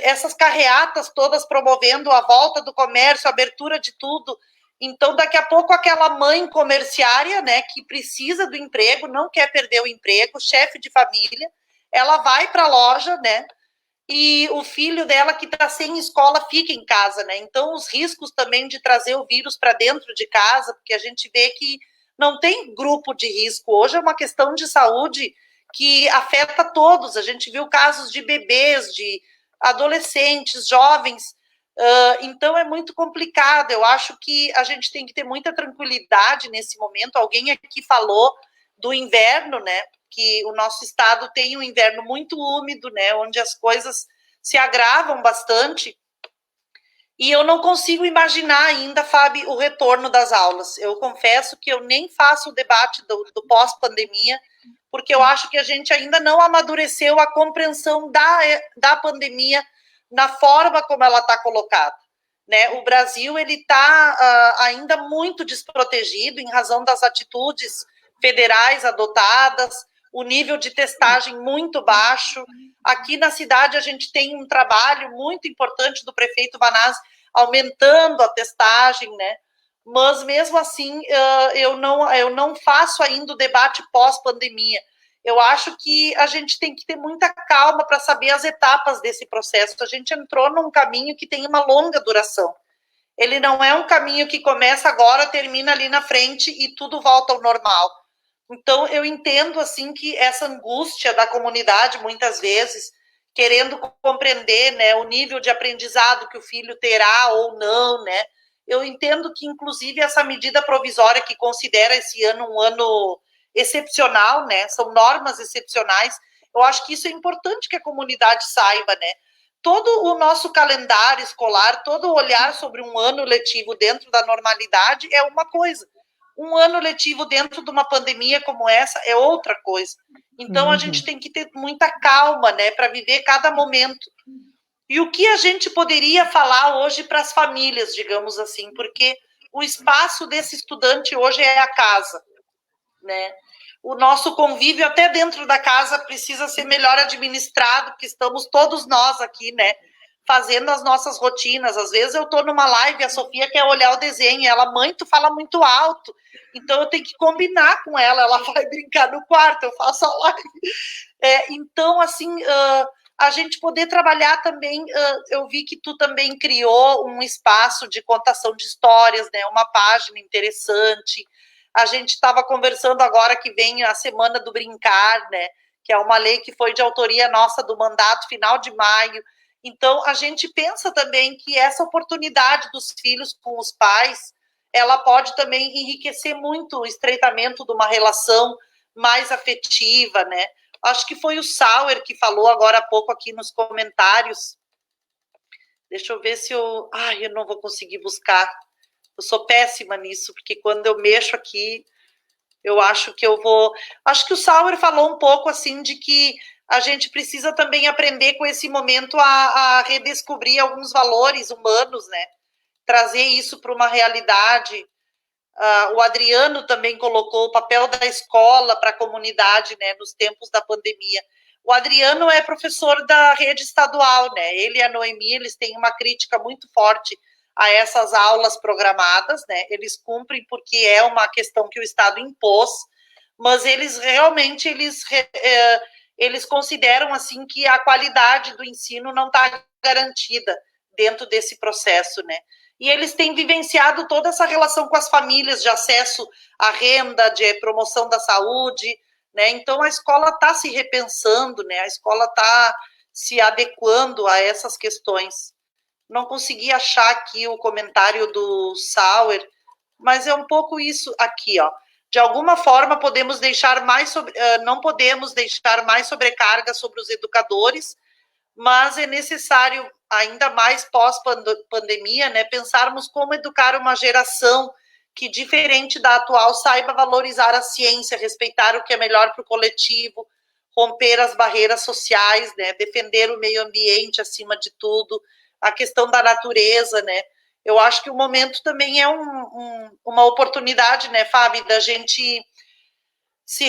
Essas carreatas todas promovendo a volta do comércio, a abertura de tudo. Então, daqui a pouco, aquela mãe comerciária, né, que precisa do emprego, não quer perder o emprego, chefe de família, ela vai para a loja, né, e o filho dela que está sem escola fica em casa, né? Então, os riscos também de trazer o vírus para dentro de casa, porque a gente vê que não tem grupo de risco. Hoje é uma questão de saúde que afeta todos. A gente viu casos de bebês, de adolescentes, jovens. Então, é muito complicado. Eu acho que a gente tem que ter muita tranquilidade nesse momento. Alguém aqui falou do inverno, né? Que o nosso estado tem um inverno muito úmido, né? Onde as coisas se agravam bastante. E eu não consigo imaginar ainda, Fábio, o retorno das aulas. Eu confesso que eu nem faço o debate do pós-pandemia, porque eu acho que a gente ainda não amadureceu a compreensão da pandemia na forma como ela está colocada. Né? O Brasil está ainda muito desprotegido em razão das atitudes federais adotadas, o nível de testagem muito baixo. Aqui na cidade a gente tem um trabalho muito importante do prefeito Vanazzi aumentando a testagem, né? Mas mesmo assim eu não faço ainda o debate pós-pandemia. Eu acho que a gente tem que ter muita calma para saber as etapas desse processo. A gente entrou num caminho que tem uma longa duração. Ele não é um caminho que começa agora, termina ali na frente e tudo volta ao normal. Então, eu entendo, assim, que essa angústia da comunidade, muitas vezes, querendo compreender, né, o nível de aprendizado que o filho terá ou não, né? Eu entendo que, inclusive, essa medida provisória que considera esse ano um ano excepcional, né? São normas excepcionais. Eu acho que isso é importante que a comunidade saiba, né? Todo o nosso calendário escolar, todo o olhar sobre um ano letivo dentro da normalidade é uma coisa. Um ano letivo dentro de uma pandemia como essa é outra coisa. Então, a gente tem que ter muita calma, né, para viver cada momento. E o que a gente poderia falar hoje para as famílias, digamos assim, porque o espaço desse estudante hoje é a casa, né? O nosso convívio até dentro da casa precisa ser melhor administrado, porque estamos todos nós aqui, né, fazendo as nossas rotinas. Às vezes eu estou numa live, a Sofia quer olhar o desenho, ela, mãe, tu fala muito alto, então eu tenho que combinar com ela, ela vai brincar no quarto, eu faço a live. Então, assim, a gente poder trabalhar também, eu vi que tu também criou um espaço de contação de histórias, né, uma página interessante. A gente estava conversando agora que vem a Semana do Brincar, né, que é uma lei que foi de autoria nossa do mandato final de maio. Então, a gente pensa também que essa oportunidade dos filhos com os pais, ela pode também enriquecer muito o estreitamento de uma relação mais afetiva, né? Acho que foi o Sauer que falou agora há pouco aqui nos comentários, Deixa eu ver se eu... Ai, eu não vou conseguir buscar. Eu sou péssima nisso, porque quando eu mexo aqui, eu acho que eu vou... Acho que o Sauer falou um pouco, assim, de que a gente precisa também aprender com esse momento a redescobrir alguns valores humanos, né? Trazer isso para uma realidade. O Adriano também colocou o papel da escola para a comunidade, né, nos tempos da pandemia. O Adriano é professor da rede estadual, né? Ele e a Noemi, eles têm uma crítica muito forte a essas aulas programadas, né? Eles cumprem porque é uma questão que o Estado impôs, mas eles realmente eles consideram assim que a qualidade do ensino não está garantida dentro desse processo, né? E eles têm vivenciado toda essa relação com as famílias de acesso à renda, de promoção da saúde, né? Então a escola está se repensando, né? A escola está se adequando a essas questões. Não consegui achar aqui o comentário do Sauer, mas é um pouco isso aqui, ó. De alguma forma podemos deixar mais não podemos deixar mais sobrecarga sobre os educadores, mas é necessário, ainda mais pós-pandemia, né, pensarmos como educar uma geração que, diferente da atual, saiba valorizar a ciência, respeitar o que é melhor para o coletivo, romper as barreiras sociais, né, defender o meio ambiente acima de tudo, a questão da natureza, né. Eu acho que o momento também é uma oportunidade, né, Fábio, da gente se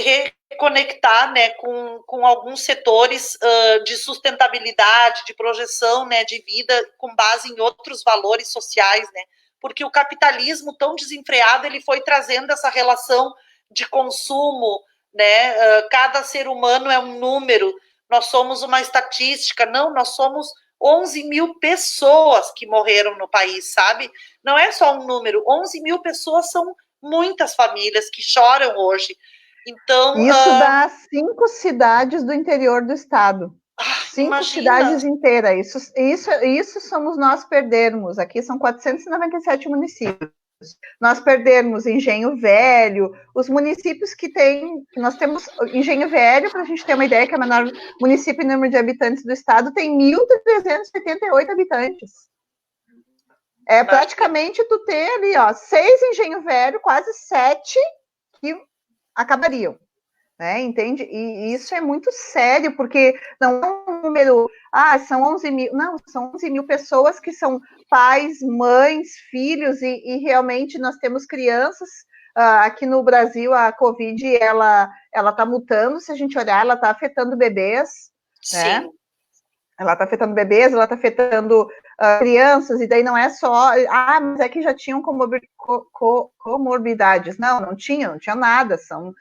reconectar, né, com alguns setores de sustentabilidade, de projeção, né, de vida com base em outros valores sociais, né, porque o capitalismo tão desenfreado, ele foi trazendo essa relação de consumo, né, cada ser humano é um número, nós somos uma estatística, não, nós somos 11 mil pessoas que morreram no país, sabe? Não é só um número, 11 mil pessoas são muitas famílias que choram hoje. Então, isso dá 5 cidades do interior do estado. 5 cidades inteiras. Isso somos nós perdermos. Aqui são 497 municípios. Nós perdermos Engenho Velho, os municípios que nós temos Engenho Velho, para a gente ter uma ideia, que é o menor município em número de habitantes do estado, tem 1.388 habitantes. É praticamente tu ter ali, ó, 6 Engenho Velho, quase 7 que acabariam. Né, entende? E isso é muito sério, porque não é um número, são 11 mil, não, são 11 mil pessoas que são pais, mães, filhos, e realmente nós temos crianças, aqui no Brasil a Covid, ela está mutando, se a gente olhar, ela está afetando bebês, né? Sim. Ela está afetando bebês, ela está afetando crianças, e daí não é só, mas é que já tinham comorbidades. Não tinha nada, são,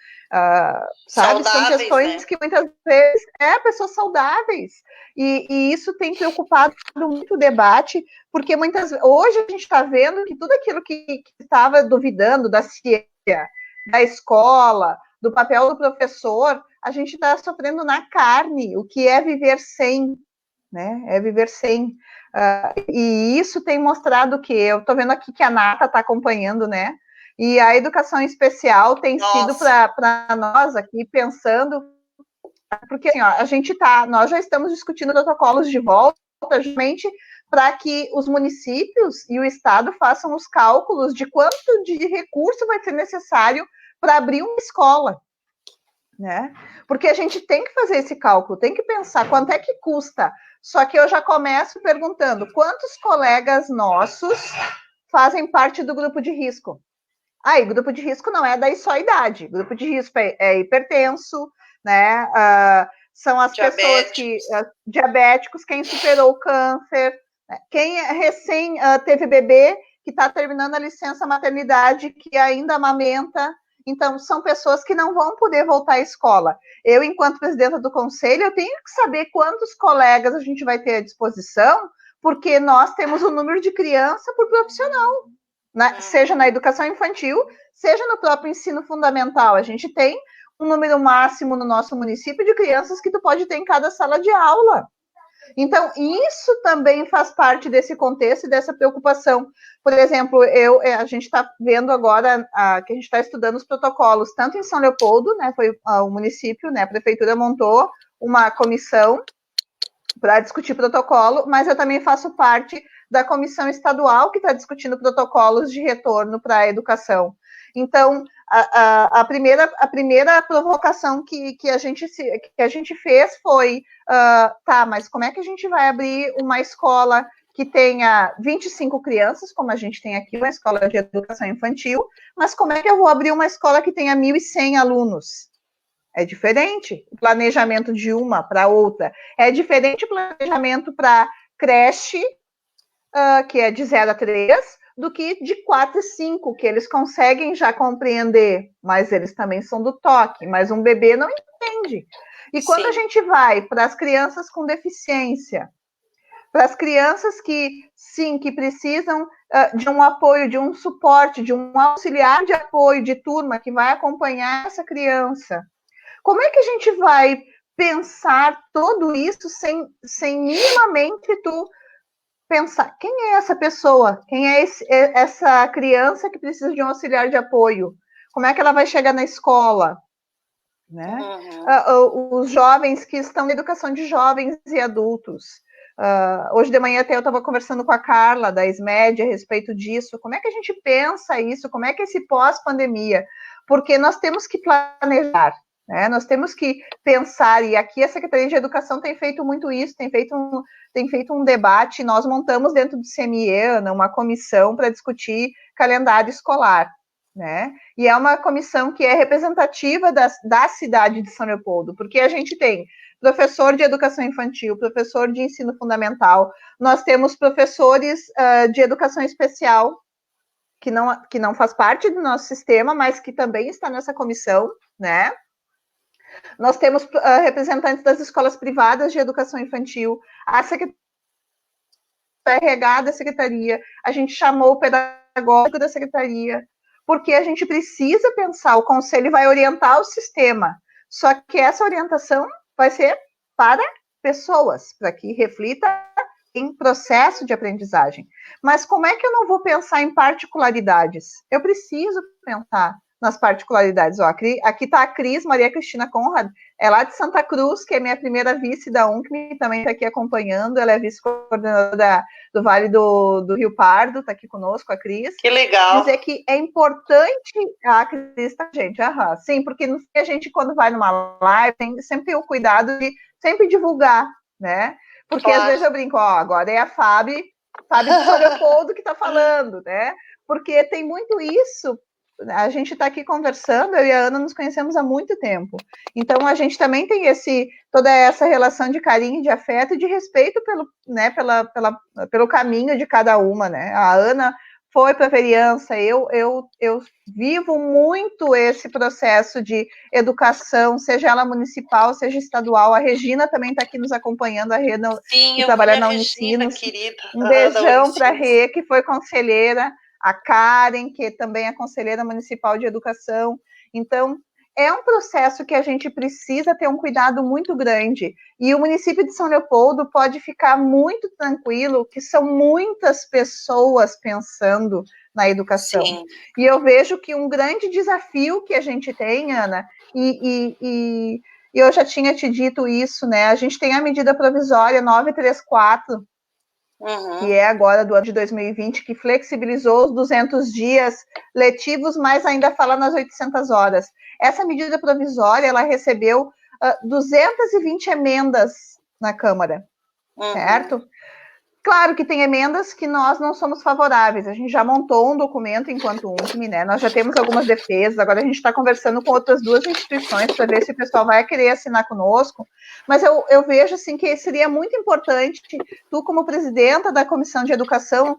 sabe, são questões, né, que muitas vezes pessoas saudáveis, e isso tem preocupado muito o debate, porque hoje a gente está vendo que tudo aquilo que estava duvidando da ciência, da escola, do papel do professor, a gente está sofrendo na carne, o que é viver sem, né? É viver sem. E isso tem mostrado que, eu estou vendo aqui que a Nata está acompanhando, né? E a educação especial tem sido para nós aqui, pensando, porque assim, ó, nós já estamos discutindo protocolos de volta, justamente para que os municípios e o Estado façam os cálculos de quanto de recurso vai ser necessário para abrir uma escola. Né? Porque a gente tem que fazer esse cálculo, tem que pensar quanto é que custa. Só que eu já começo perguntando, quantos colegas nossos fazem parte do grupo de risco? E grupo de risco não é daí só a idade, grupo de risco é hipertenso, né? São as pessoas que, diabéticos, quem superou o câncer, né? Quem recém teve bebê, que está terminando a licença maternidade, que ainda amamenta. Então, são pessoas que não vão poder voltar à escola. Eu, enquanto presidenta do conselho, eu tenho que saber quantos colegas a gente vai ter à disposição, porque nós temos um número de criança por profissional, né? Seja na educação infantil, seja no próprio ensino fundamental. A gente tem um número máximo no nosso município de crianças que tu pode ter em cada sala de aula. Então, isso também faz parte desse contexto e dessa preocupação. Por exemplo, a gente está vendo agora que a gente está estudando os protocolos, tanto em São Leopoldo, né, foi o município, né, a prefeitura montou uma comissão para discutir protocolo, mas eu também faço parte da comissão estadual que está discutindo protocolos de retorno para a educação. Então, a primeira provocação que a gente fez foi, tá, mas como é que a gente vai abrir uma escola que tenha 25 crianças, como a gente tem aqui, uma escola de educação infantil, mas como é que eu vou abrir uma escola que tenha 1.100 alunos? É diferente o planejamento de uma para outra. É diferente o planejamento para creche, que é de 0 a 3, do que de 4 e 5, que eles conseguem já compreender, mas eles também são do toque, mas um bebê não entende. E quando a gente vai para as crianças com deficiência, para as crianças que, sim, que precisam de um apoio, de um suporte, de um auxiliar de apoio de turma que vai acompanhar essa criança, como é que a gente vai pensar tudo isso sem minimamente tu pensar quem é essa pessoa, quem é essa criança que precisa de um auxiliar de apoio, como é que ela vai chegar na escola, né? Os jovens que estão na educação de jovens e adultos. Hoje de manhã até eu estava conversando com a Carla, da SMED, a respeito disso. Como é que a gente pensa isso? Como é que esse pós-pandemia? Porque nós temos que planejar, né? Nós temos que pensar, e aqui a Secretaria de Educação tem feito muito isso, tem feito um debate. Nós montamos dentro do CME uma comissão para discutir calendário escolar, né? E é uma comissão que é representativa da cidade de São Leopoldo, porque a gente tem professor de educação infantil, professor de ensino fundamental, nós temos professores de educação especial, que não faz parte do nosso sistema, mas que também está nessa comissão, né? Nós temos representantes das escolas privadas de educação infantil, a Secretaria da Secretaria, a gente chamou o pedagógico da Secretaria, porque a gente precisa pensar, o conselho vai orientar o sistema, só que essa orientação vai ser para pessoas, para que reflita em processo de aprendizagem. Mas como é que eu não vou pensar em particularidades? Eu preciso pensar nas particularidades. Ó, aqui está a Cris, Maria Cristina Conrad, é lá de Santa Cruz, que é minha primeira vice da UNCME, também está aqui acompanhando, ela é vice-coordenadora do Vale do Rio Pardo, está aqui conosco, a Cris. Que legal. Dizer que é importante a Cris, tá, gente? Sim, porque a gente, quando vai numa live, tem sempre o cuidado de sempre divulgar, né? Porque às vezes eu brinco, agora é a Fábio de São Leopoldo que está falando, né? Porque tem muito isso. A gente está aqui conversando, eu e a Ana nos conhecemos há muito tempo. Então, a gente também tem toda essa relação de carinho, de afeto e de respeito pelo caminho de cada uma, né? A Ana foi para a vereança, eu vivo muito esse processo de educação, seja ela municipal, seja estadual. A Regina também está aqui nos acompanhando, a Rê, que trabalha na Unicinos. Um beijão para a Rê, que foi conselheira, a Karen, que também é conselheira municipal de educação. Então, é um processo que a gente precisa ter um cuidado muito grande. E o município de São Leopoldo pode ficar muito tranquilo, que são muitas pessoas pensando na educação. Sim. E eu vejo que um grande desafio que a gente tem, Ana, e eu já tinha te dito isso, né? A gente tem a medida provisória 934, que é agora do ano de 2020, que flexibilizou os 200 dias letivos, mas ainda fala nas 800 horas. Essa medida provisória, ela recebeu 220 emendas na Câmara, certo? Claro que tem emendas que nós não somos favoráveis, a gente já montou um documento enquanto UNCME, né? Nós já temos algumas defesas, agora a gente está conversando com outras duas instituições para ver se o pessoal vai querer assinar conosco, mas eu vejo assim que seria muito importante, tu como presidenta da Comissão de Educação,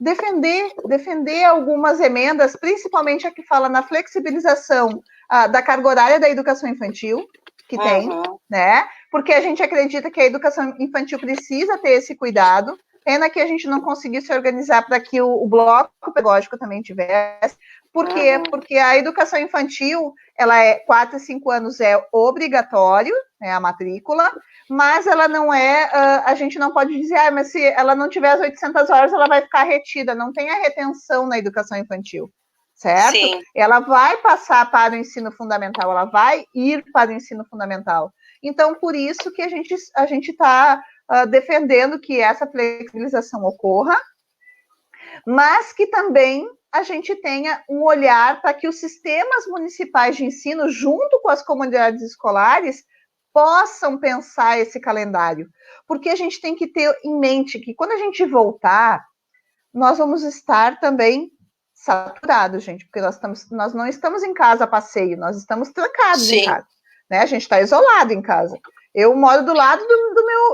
defender algumas emendas, principalmente a que fala na flexibilização da carga horária da educação infantil, que tem, né? Porque a gente acredita que a educação infantil precisa ter esse cuidado. Pena que a gente não conseguiu se organizar para que o bloco pedagógico também tivesse. Por quê? Porque a educação infantil, ela é 4 e 5 anos, é obrigatório, né, a matrícula, mas ela não é, a gente não pode dizer, mas se ela não tiver as 800 horas, ela vai ficar retida. Não tem a retenção na educação infantil, certo? Sim. Ela vai passar para o ensino fundamental, ela vai ir para o ensino fundamental. Então, por isso que a gente está defendendo que essa flexibilização ocorra, mas que também a gente tenha um olhar para que os sistemas municipais de ensino, junto com as comunidades escolares, possam pensar esse calendário. Porque a gente tem que ter em mente que quando a gente voltar, nós vamos estar também saturados, gente, porque nós não estamos em casa a passeio, nós estamos trancados Sim. em casa, né? A gente está isolado em casa. Eu moro do lado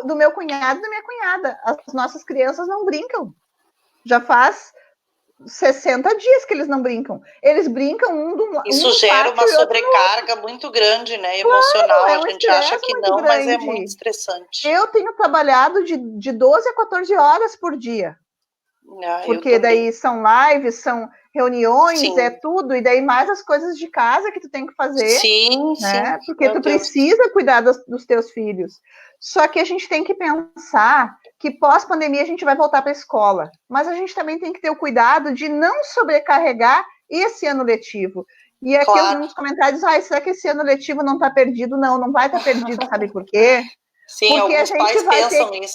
do meu cunhado e da minha cunhada. As nossas crianças não brincam. Já faz 60 dias que eles não brincam. Eles brincam Isso gera uma sobrecarga muito grande, né? Emocional. Claro, a gente acha que não, grande. Mas é muito estressante. Eu tenho trabalhado de 12 a 14 horas por dia. Porque daí são lives, são reuniões, sim, é tudo, e daí mais as coisas de casa que tu tem que fazer. Sim, né? sim. Porque tu precisa cuidar dos teus filhos. Só que a gente tem que pensar que pós-pandemia a gente vai voltar para a escola. Mas a gente também tem que ter o cuidado de não sobrecarregar esse ano letivo. E aqui claro, nos comentários, será que esse ano letivo não está perdido? Não, não vai estar perdido, sabe por quê? Sim, porque alguns pais pensam nisso.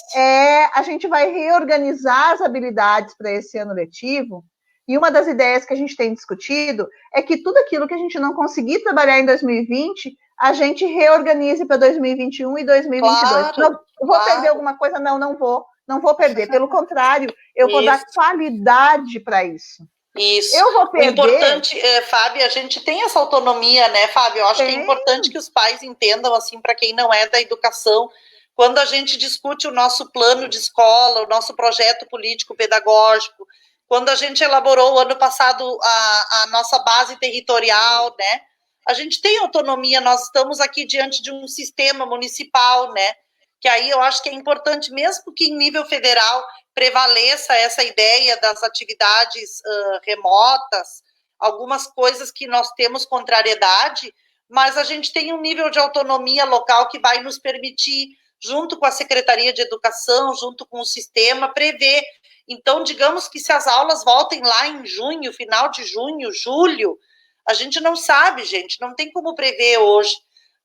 A gente vai reorganizar as habilidades para esse ano letivo, e uma das ideias que a gente tem discutido é que tudo aquilo que a gente não conseguir trabalhar em 2020, a gente reorganize para 2021 e 2022. Claro, não, vou perder alguma coisa? Não vou. Não vou perder. Pelo contrário, eu vou dar qualidade para isso. Isso. Eu vou perder. O importante, Fábio, a gente tem essa autonomia, né, Fábio? Eu acho que é importante que os pais entendam, assim, para quem não é da educação, quando a gente discute o nosso plano de escola, o nosso projeto político-pedagógico, quando a gente elaborou ano passado a nossa base territorial, né? A gente tem autonomia, nós estamos aqui diante de um sistema municipal, né? Que aí eu acho que é importante, mesmo que em nível federal prevaleça essa ideia das atividades remotas, algumas coisas que nós temos contrariedade, mas a gente tem um nível de autonomia local que vai nos permitir, junto com a Secretaria de Educação, junto com o sistema, prever. Então, digamos que se as aulas voltem lá em junho, final de junho, julho, a gente não sabe, gente, não tem como prever hoje.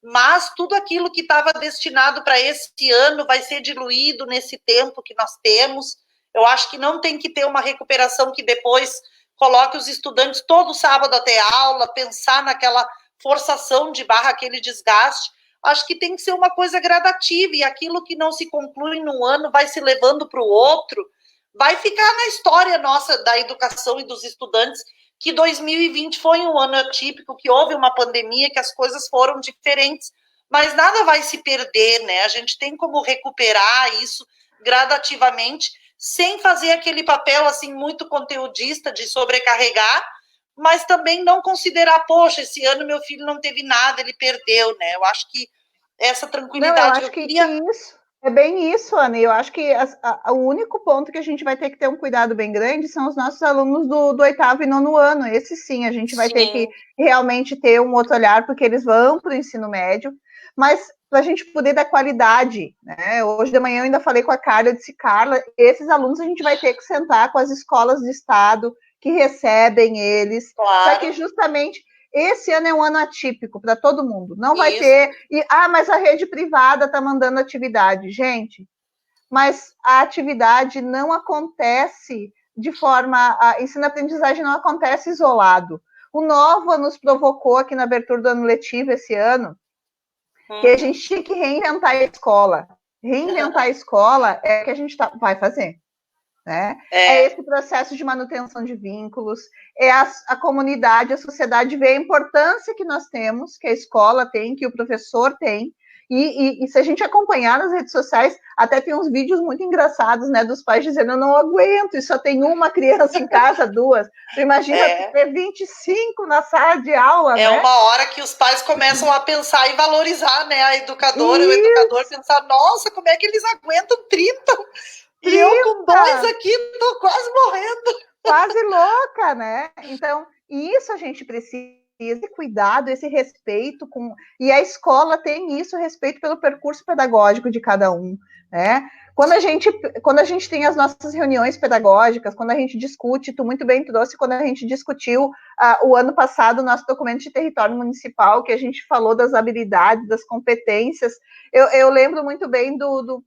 Mas tudo aquilo que estava destinado para esse ano vai ser diluído nesse tempo que nós temos. Eu acho que não tem que ter uma recuperação que depois coloque os estudantes todo sábado até aula, pensar naquela forçação de barra, aquele desgaste. Acho que tem que ser uma coisa gradativa, e aquilo que não se conclui num ano vai se levando para o outro, vai ficar na história nossa da educação e dos estudantes, que 2020 foi um ano atípico, que houve uma pandemia, que as coisas foram diferentes, mas nada vai se perder, né? A gente tem como recuperar isso gradativamente, sem fazer aquele papel, assim, muito conteudista de sobrecarregar, mas também não considerar, poxa, esse ano meu filho não teve nada, ele perdeu, né? Eu acho que essa tranquilidade... Não, eu acho que isso... É bem isso, Ana. Eu acho que o único ponto que a gente vai ter que ter um cuidado bem grande são os nossos alunos do 8º e 9º ano. Esse sim, a gente vai ter que realmente ter um outro olhar, porque eles vão para o ensino médio, mas para a gente poder dar qualidade, né? Hoje de manhã eu ainda falei com a Carla, eu disse, Carla, esses alunos a gente vai ter que sentar com as escolas de estado que recebem eles, para que justamente... Esse ano é um ano atípico para todo mundo. Não vai ter... mas a rede privada está mandando atividade. Gente, mas a atividade não acontece de forma... Ensino-aprendizagem não acontece isolado. O Nova nos provocou aqui na abertura do ano letivo esse ano, que a gente tinha que reinventar a escola. Reinventar a escola é o que a gente vai fazer. Né? É esse processo de manutenção de vínculos, é a comunidade, a sociedade vê a importância que nós temos, que a escola tem, que o professor tem, e se a gente acompanhar nas redes sociais, até tem uns vídeos muito engraçados, né, dos pais dizendo, eu não aguento, e só tem uma criança em casa, duas. Tu imagina ter 25 na sala de aula, É, né? uma hora que os pais começam a pensar e valorizar, né, a educadora, o educador pensar, nossa, como é que eles aguentam 30? E eu com 2 aqui, tô quase morrendo. Quase louca, né? Então, isso a gente precisa, esse cuidado, esse respeito com... E a escola tem isso, respeito pelo percurso pedagógico de cada um, né? Quando a gente tem as nossas reuniões pedagógicas, quando a gente discute, tu muito bem trouxe, quando a gente discutiu o ano passado o nosso documento de território municipal, que a gente falou das habilidades, das competências, eu lembro muito bem do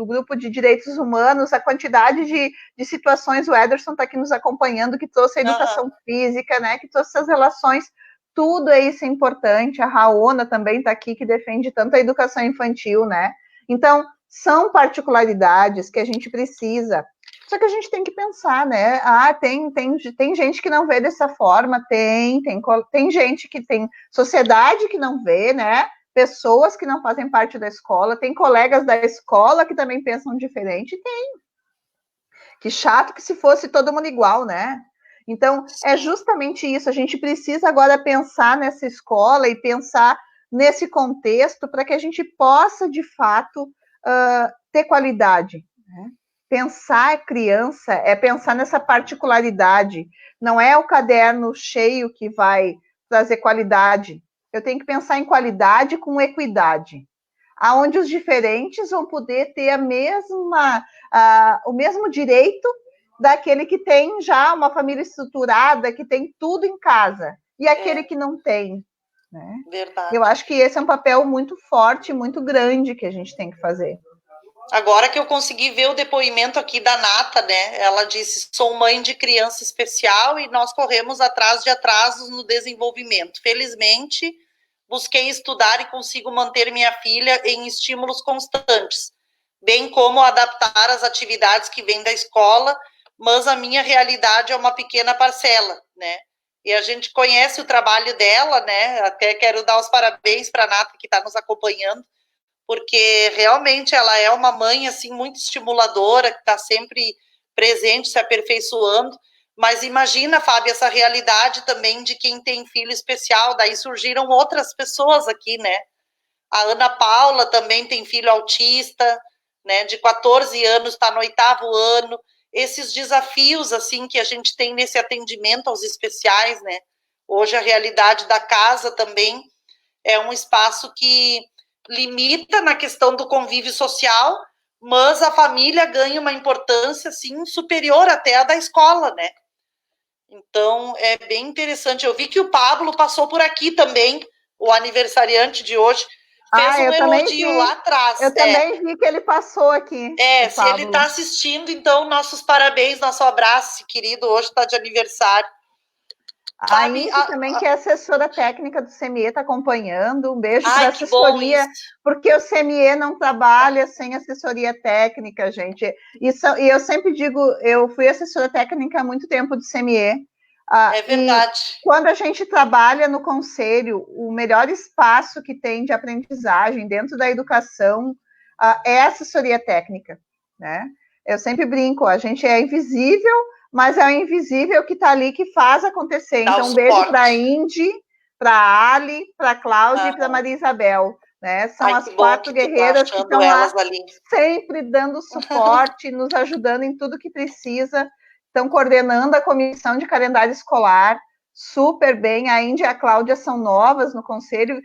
grupo de direitos humanos, a quantidade de situações, o Ederson está aqui nos acompanhando, que trouxe a educação física, né, que trouxe essas relações, tudo isso é importante, a Raona também está aqui, que defende tanto a educação infantil, né, então, são particularidades que a gente precisa, só que a gente tem que pensar, né, tem gente que não vê dessa forma, tem gente que tem sociedade que não vê, né, pessoas que não fazem parte da escola, tem colegas da escola que também pensam diferente, tem. Que chato que se fosse todo mundo igual, né? Então, é justamente isso, a gente precisa agora pensar nessa escola e pensar nesse contexto para que a gente possa, de fato, ter qualidade. Né? Pensar criança é pensar nessa particularidade, não é o caderno cheio que vai trazer qualidade. Eu tenho que pensar em qualidade com equidade, aonde os diferentes vão poder ter o mesmo direito daquele que tem já uma família estruturada, que tem tudo em casa, e aquele que não tem. Né? Verdade. Eu acho que esse é um papel muito forte, muito grande que a gente tem que fazer. Agora que eu consegui ver o depoimento aqui da Nata, né? Ela disse: sou mãe de criança especial e nós corremos atrás de atrasos no desenvolvimento. Felizmente, busquei estudar e consigo manter minha filha em estímulos constantes, bem como adaptar as atividades que vêm da escola, mas a minha realidade é uma pequena parcela, né? E a gente conhece o trabalho dela, né? Até quero dar os parabéns para a Nata, que está nos acompanhando, porque realmente ela é uma mãe assim muito estimuladora, que está sempre presente, se aperfeiçoando. Mas imagina, Fábio, essa realidade também de quem tem filho especial, daí surgiram outras pessoas aqui, né? A Ana Paula também tem filho autista, né? De 14 anos, está no 8º ano. Esses desafios assim que a gente tem nesse atendimento aos especiais, né? Hoje a realidade da casa também é um espaço que limita na questão do convívio social, mas a família ganha uma importância assim superior até a da escola, né? Então é bem interessante. Eu vi que o Pablo passou por aqui também, o aniversariante de hoje, fez um elogio lá atrás. Eu também vi que ele passou aqui. Se ele está assistindo, então nossos parabéns, nosso abraço, querido. Hoje está de aniversário. A Indy também, que é assessora técnica do CME, está acompanhando. Um beijo para a assessoria, porque o CME não trabalha sem assessoria técnica, gente. E eu sempre digo, eu fui assessora técnica há muito tempo do CME. É verdade. E quando a gente trabalha no conselho, o melhor espaço que tem de aprendizagem dentro da educação é a assessoria técnica, né? Eu sempre brinco, a gente é invisível, mas é o invisível que está ali, que faz acontecer. Então, um beijo para a Indy, para a Ali, para a Cláudia e para a Maria Isabel. Né? São as 4 guerreiras que estão lá sempre dando suporte, nos ajudando em tudo que precisa. Estão coordenando a comissão de calendário escolar super bem. A Indy e a Cláudia são novas no conselho,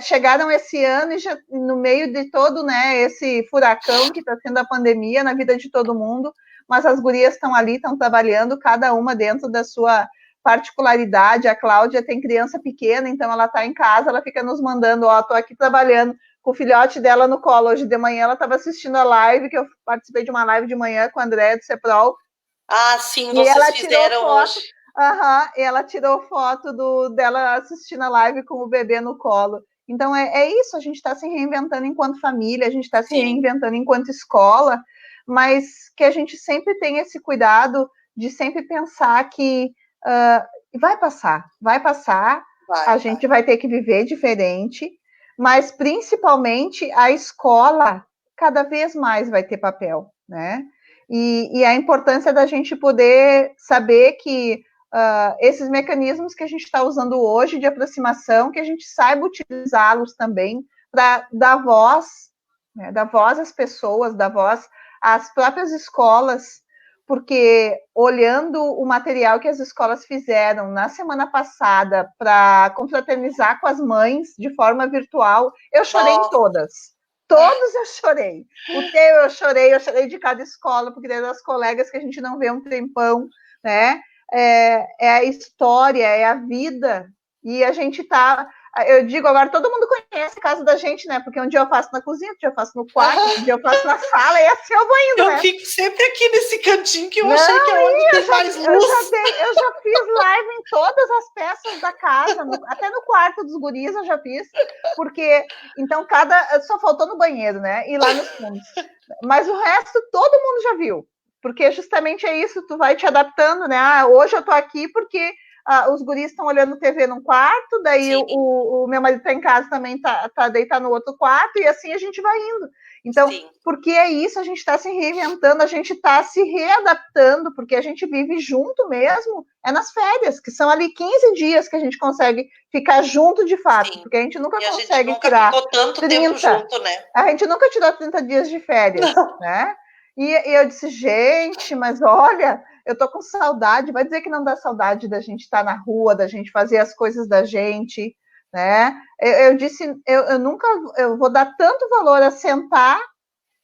chegaram esse ano e já, no meio de todo, né, esse furacão que está sendo a pandemia na vida de todo mundo, mas as gurias estão ali, estão trabalhando, cada uma dentro da sua particularidade. A Cláudia tem criança pequena, então ela está em casa, ela fica nos mandando, estou aqui trabalhando com o filhote dela no colo. Hoje de manhã ela estava assistindo a live, que eu participei de uma live de manhã com a Andréa do CEPROL. Ah, sim, vocês fizeram hoje. E ela tirou foto dela assistindo a live com o bebê no colo. Então é isso, a gente está se reinventando enquanto família, a gente está se reinventando enquanto escola, mas que a gente sempre tem esse cuidado de sempre pensar que vai passar, a gente vai ter que viver diferente, mas principalmente a escola cada vez mais vai ter papel, né? E a importância da gente poder saber que esses mecanismos que a gente está usando hoje de aproximação, que a gente saiba utilizá-los também para dar voz, né, dar voz às pessoas, dar voz às próprias escolas, porque olhando o material que as escolas fizeram na semana passada para confraternizar com as mães de forma virtual, eu chorei em todas. todos eu chorei. O teu eu chorei de cada escola, porque daí das colegas que a gente não vê um tempão, né? É a história, é a vida. E a gente tá. Eu digo agora, todo mundo conhece a casa da gente, né? Porque um dia eu faço na cozinha, outro dia eu faço no quarto, outro dia eu faço na sala, e assim eu vou indo, eu né? fico sempre aqui nesse cantinho que eu achei que é onde tem mais luz. Eu já fiz live em todas as peças da casa, até no quarto dos guris eu já fiz, porque então só faltou no banheiro, né? E lá nos fundos. Mas o resto todo mundo já viu, porque justamente é isso, tu vai te adaptando, né? Hoje eu tô aqui porque os guris estão olhando TV num quarto, daí o meu marido tá em casa também, tá deitado no outro quarto, e assim a gente vai indo. Então, sim, porque é isso, a gente está se reinventando, a gente está se readaptando, porque a gente vive junto mesmo, é nas férias, que são ali 15 dias que a gente consegue ficar junto de fato, sim, porque a gente nunca consegue tirar. A gente nunca ficou tanto 30, tempo junto, né? A gente nunca tirou 30 dias de férias, não, né? E eu disse, gente, mas olha, eu tô com saudade, vai dizer que não dá saudade da gente estar na rua, da gente fazer as coisas da gente, né? Eu disse, eu nunca eu vou dar tanto valor a sentar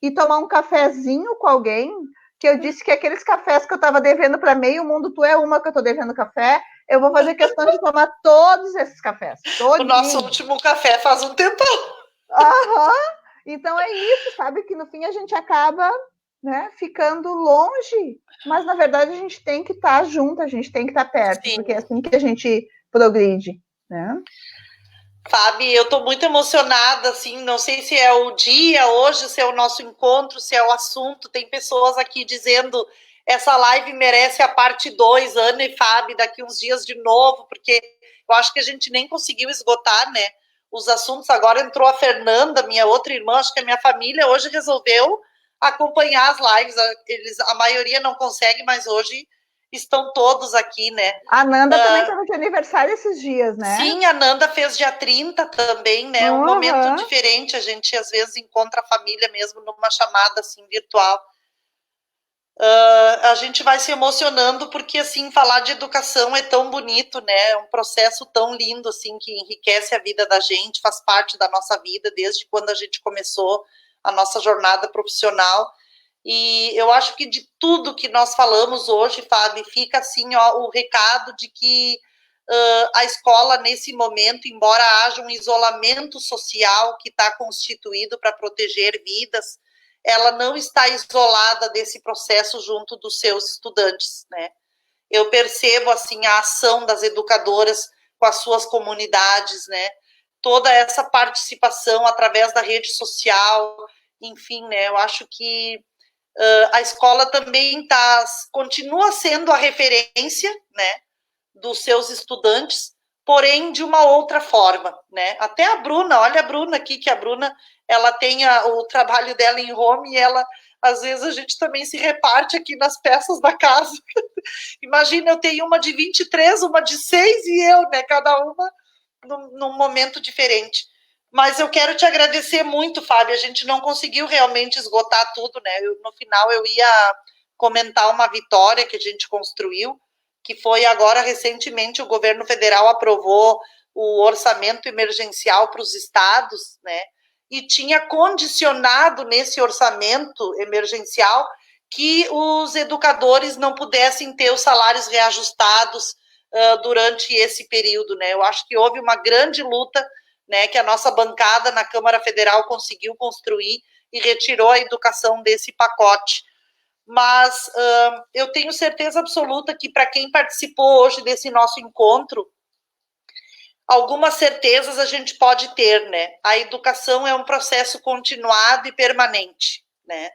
e tomar um cafezinho com alguém, que eu disse que aqueles cafés que eu estava devendo para meio mundo, tu é uma que eu estou devendo café, eu vou fazer questão de tomar todos esses cafés. Todinho. O nosso último café faz um tempão. Então é isso, sabe? Que no fim a gente acaba, né, ficando longe, mas na verdade a gente tem que estar junto, a gente tem que estar perto, sim, porque é assim que a gente progride, né? Fábio, eu estou muito emocionada, assim, não sei se é o dia hoje, se é o nosso encontro, se é o assunto, tem pessoas aqui dizendo essa live merece a parte 2, Ana e Fábio, daqui uns dias de novo, porque eu acho que a gente nem conseguiu esgotar, né, os assuntos. Agora entrou a Fernanda, minha outra irmã, acho que a minha família hoje resolveu acompanhar as lives, a maioria não consegue, mas hoje estão todos aqui, né? A Nanda também estava de aniversário esses dias, né? Sim, a Nanda fez dia 30 também, né? Um momento diferente, a gente às vezes encontra a família mesmo numa chamada assim virtual. A gente vai se emocionando porque assim, falar de educação é tão bonito, né? É um processo tão lindo assim, que enriquece a vida da gente, faz parte da nossa vida desde quando a gente começou a nossa jornada profissional. E eu acho que de tudo que nós falamos hoje, Fábio, fica assim, ó, o recado de que a escola, nesse momento, embora haja um isolamento social que está constituído para proteger vidas, ela não está isolada desse processo junto dos seus estudantes, né? Eu percebo, assim, a ação das educadoras com as suas comunidades, né? Toda essa participação através da rede social, enfim, né? Eu acho que a escola também continua sendo a referência, né, dos seus estudantes, porém de uma outra forma, né? Até a Bruna, olha a Bruna aqui, que a Bruna, ela tem o trabalho dela em home e ela, às vezes, a gente também se reparte aqui nas peças da casa. Imagina, eu tenho uma de 23, uma de 6 e eu, né? Cada uma num momento diferente. Mas eu quero te agradecer muito, Fábio. A gente não conseguiu realmente esgotar tudo, né? No final eu ia comentar uma vitória que a gente construiu, que foi agora, recentemente, o governo federal aprovou o orçamento emergencial para os estados, né? E tinha condicionado nesse orçamento emergencial que os educadores não pudessem ter os salários reajustados durante esse período, né? Eu acho que houve uma grande luta, né, que a nossa bancada na Câmara Federal conseguiu construir e retirou a educação desse pacote. Mas eu tenho certeza absoluta que para quem participou hoje desse nosso encontro, algumas certezas a gente pode ter, né? A educação é um processo continuado e permanente, né?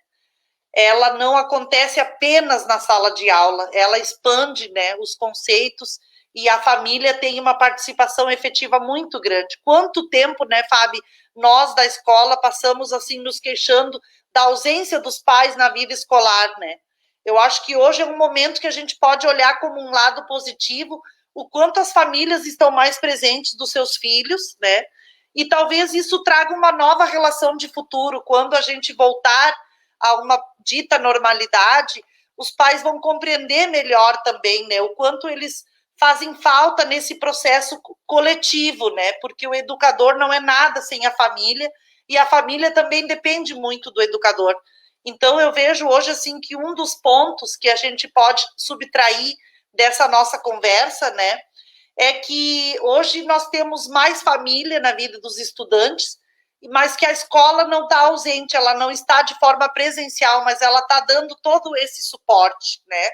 Ela não acontece apenas na sala de aula, ela expande, né, os conceitos, e a família tem uma participação efetiva muito grande. Quanto tempo, né, Fábio, nós da escola passamos assim nos queixando da ausência dos pais na vida escolar, né? Eu acho que hoje é um momento que a gente pode olhar como um lado positivo o quanto as famílias estão mais presentes dos seus filhos, né? E talvez isso traga uma nova relação de futuro, quando a gente voltar a uma dita normalidade, os pais vão compreender melhor também, né, o quanto eles fazem falta nesse processo coletivo, né, porque o educador não é nada sem a família, e a família também depende muito do educador. Então, eu vejo hoje, assim, que um dos pontos que a gente pode subtrair dessa nossa conversa, né, é que hoje nós temos mais família na vida dos estudantes, mas que a escola não está ausente, ela não está de forma presencial, mas ela está dando todo esse suporte, né?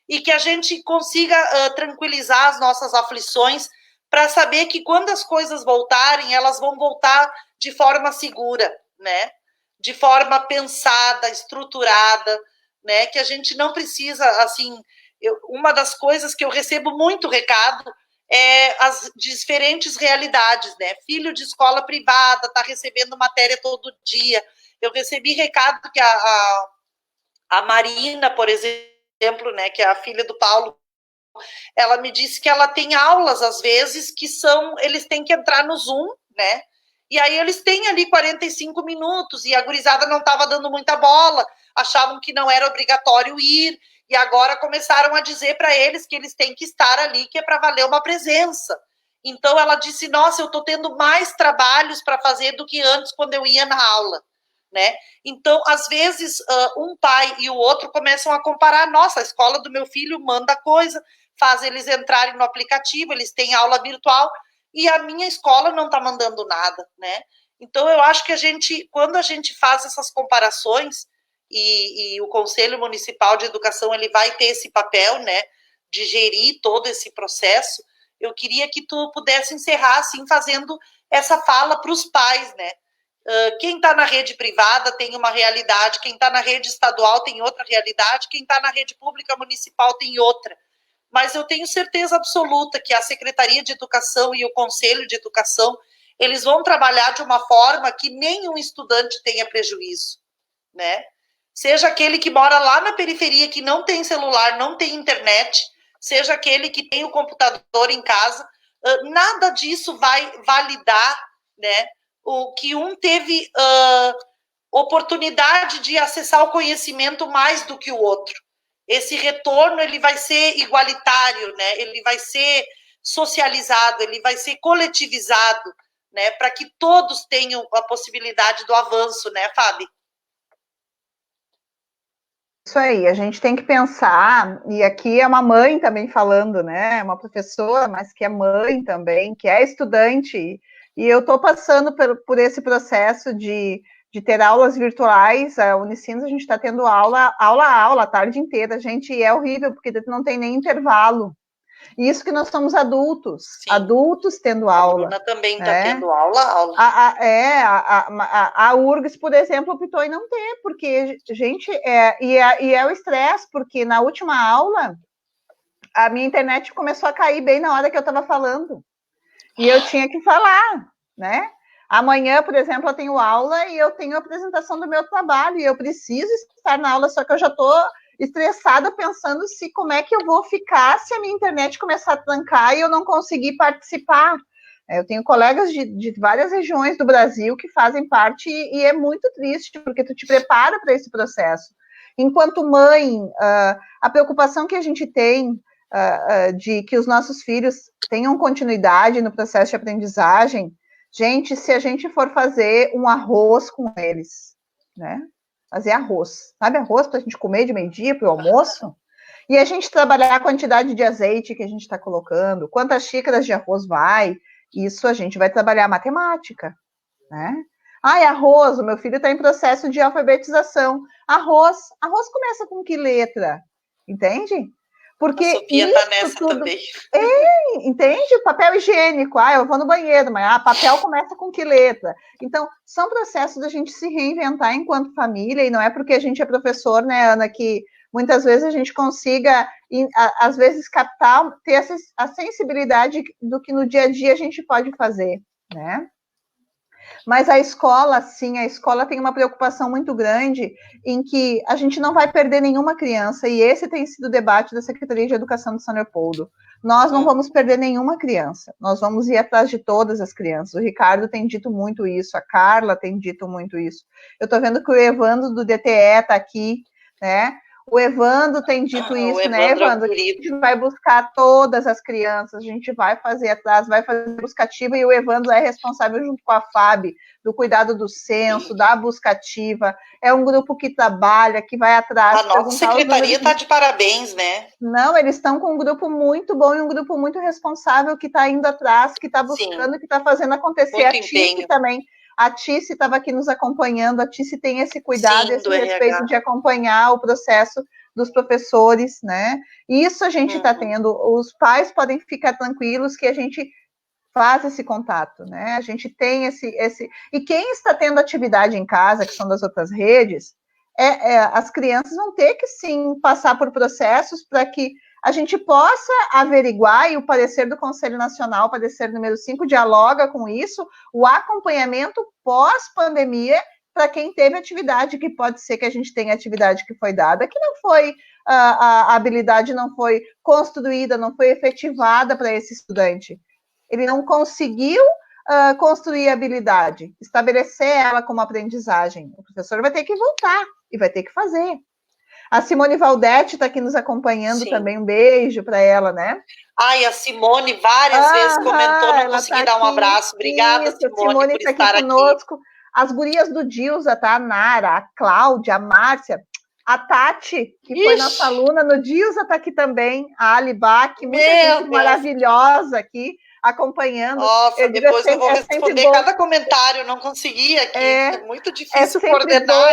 E que a gente consiga tranquilizar as nossas aflições para saber que quando as coisas voltarem, elas vão voltar de forma segura, né? De forma pensada, estruturada, né? Que a gente não precisa, assim, uma das coisas que eu recebo muito recado é as diferentes realidades, né? Filho de escola privada está recebendo matéria todo dia. Eu recebi recado que a Marina, por exemplo, né, que é a filha do Paulo, ela me disse que ela tem aulas, às vezes, que são, eles têm que entrar no Zoom, né? E aí eles têm ali 45 minutos, e a gurizada não estava dando muita bola, achavam que não era obrigatório ir, e agora começaram a dizer para eles que eles têm que estar ali, que é para valer uma presença. Então ela disse, nossa, eu estou tendo mais trabalhos para fazer do que antes, quando eu ia na aula, né? Então, às vezes, um pai e o outro começam a comparar, nossa, a escola do meu filho manda coisa, faz eles entrarem no aplicativo, eles têm aula virtual, e a minha escola não está mandando nada, né? Então, eu acho que quando a gente faz essas comparações, e o Conselho Municipal de Educação, ele vai ter esse papel, né, de gerir todo esse processo, eu queria que tu pudesse encerrar, assim, fazendo essa fala para os pais, né? Quem está na rede privada tem uma realidade, quem está na rede estadual tem outra realidade, quem está na rede pública municipal tem outra. Mas eu tenho certeza absoluta que a Secretaria de Educação e o Conselho de Educação, eles vão trabalhar de uma forma que nenhum estudante tenha prejuízo, né? Seja aquele que mora lá na periferia, que não tem celular, não tem internet, seja aquele que tem o computador em casa, nada disso vai validar, né, o que um teve oportunidade de acessar o conhecimento mais do que o outro. Esse retorno, ele vai ser igualitário, né? Ele vai ser socializado, ele vai ser coletivizado, né? Para que todos tenham a possibilidade do avanço, né, Fábio? Isso aí, a gente tem que pensar, e aqui é uma mãe também falando, né? Uma professora, mas que é mãe também, que é estudante, e eu estou passando por esse processo de ter aulas virtuais. A Unicinos, a gente está tendo aula a tarde inteira, gente, e é horrível, porque não tem nem intervalo. Isso que nós somos adultos, Sim. Adultos tendo aula. A Bruna também está tendo aula. A URGS, por exemplo, optou em não ter, porque, gente, é o estresse, porque na última aula, a minha internet começou a cair bem na hora que eu estava falando, e eu tinha que falar, né? Amanhã, por exemplo, eu tenho aula e eu tenho a apresentação do meu trabalho, e eu preciso estar na aula, só que eu já estou estressada pensando como é que eu vou ficar se a minha internet começar a trancar e eu não conseguir participar. Eu tenho colegas de várias regiões do Brasil que fazem parte e é muito triste, porque tu te prepara para esse processo. Enquanto mãe, a preocupação que a gente tem de que os nossos filhos tenham continuidade no processo de aprendizagem, gente, se a gente for fazer um arroz com eles, né? Fazer arroz, sabe arroz para a gente comer de meio-dia para o almoço? E a gente trabalhar a quantidade de azeite que a gente está colocando, quantas xícaras de arroz vai, isso a gente vai trabalhar matemática, né? Arroz, o meu filho está em processo de alfabetização. Arroz começa com que letra? Entende? Porque a Sofia está nessa tudo... também. Entende? Papel higiênico. Eu vou no banheiro, mas papel começa com que letra? Então, são processos da gente se reinventar enquanto família, e não é porque a gente é professor, né, Ana, que muitas vezes a gente consiga, às vezes, captar, ter a sensibilidade do que no dia a dia a gente pode fazer, né? Mas a escola, sim, a escola tem uma preocupação muito grande em que a gente não vai perder nenhuma criança, e esse tem sido o debate da Secretaria de Educação de São Leopoldo. Nós não vamos perder nenhuma criança, nós vamos ir atrás de todas as crianças. O Ricardo tem dito muito isso, a Carla tem dito muito isso. Eu estou vendo que o Evandro do DTE está aqui, né? O Evandro tem dito isso, né, Evandro? A gente vai buscar todas as crianças, a gente vai fazer atrás, vai fazer buscativa, e o Evandro é responsável junto com a FAB, do cuidado do censo, da buscativa. É um grupo que trabalha, que vai atrás. A nossa secretaria está de parabéns, né? Não, eles estão com um grupo muito bom e um grupo muito responsável que está indo atrás, que está buscando, que está fazendo acontecer. Muito a Tice também. A Tice estava aqui nos acompanhando, a Tice tem esse cuidado, esse respeito de acompanhar o processo dos professores, né? Isso a gente está tendo. Os pais podem ficar tranquilos que a gente faz esse contato, né? A gente tem esse... E quem está tendo atividade em casa, que são das outras redes, as crianças vão ter que, sim, passar por processos para que a gente possa averiguar, e o parecer do Conselho Nacional, o parecer número 5, dialoga com isso, o acompanhamento pós-pandemia para quem teve atividade, que pode ser que a gente tenha atividade que foi dada, que não foi, a habilidade não foi construída, não foi efetivada para esse estudante. Ele não conseguiu construir a habilidade, estabelecer ela como aprendizagem. O professor vai ter que voltar e vai ter que fazer. A Simone Valdete está aqui nos acompanhando também, um beijo para ela, né? Ai, a Simone várias vezes comentou, não consegui dar um abraço. Obrigada, isso, Simone, por estar aqui conosco. As gurias do Dilsa, tá? A Nara, a Cláudia, a Márcia, a Tati, que foi nossa aluna no Dilsa, está aqui também, a Ali Bach, muita gente maravilhosa aqui acompanhando. Nossa, depois eu vou responder cada comentário, não consegui aqui, é muito difícil coordenar.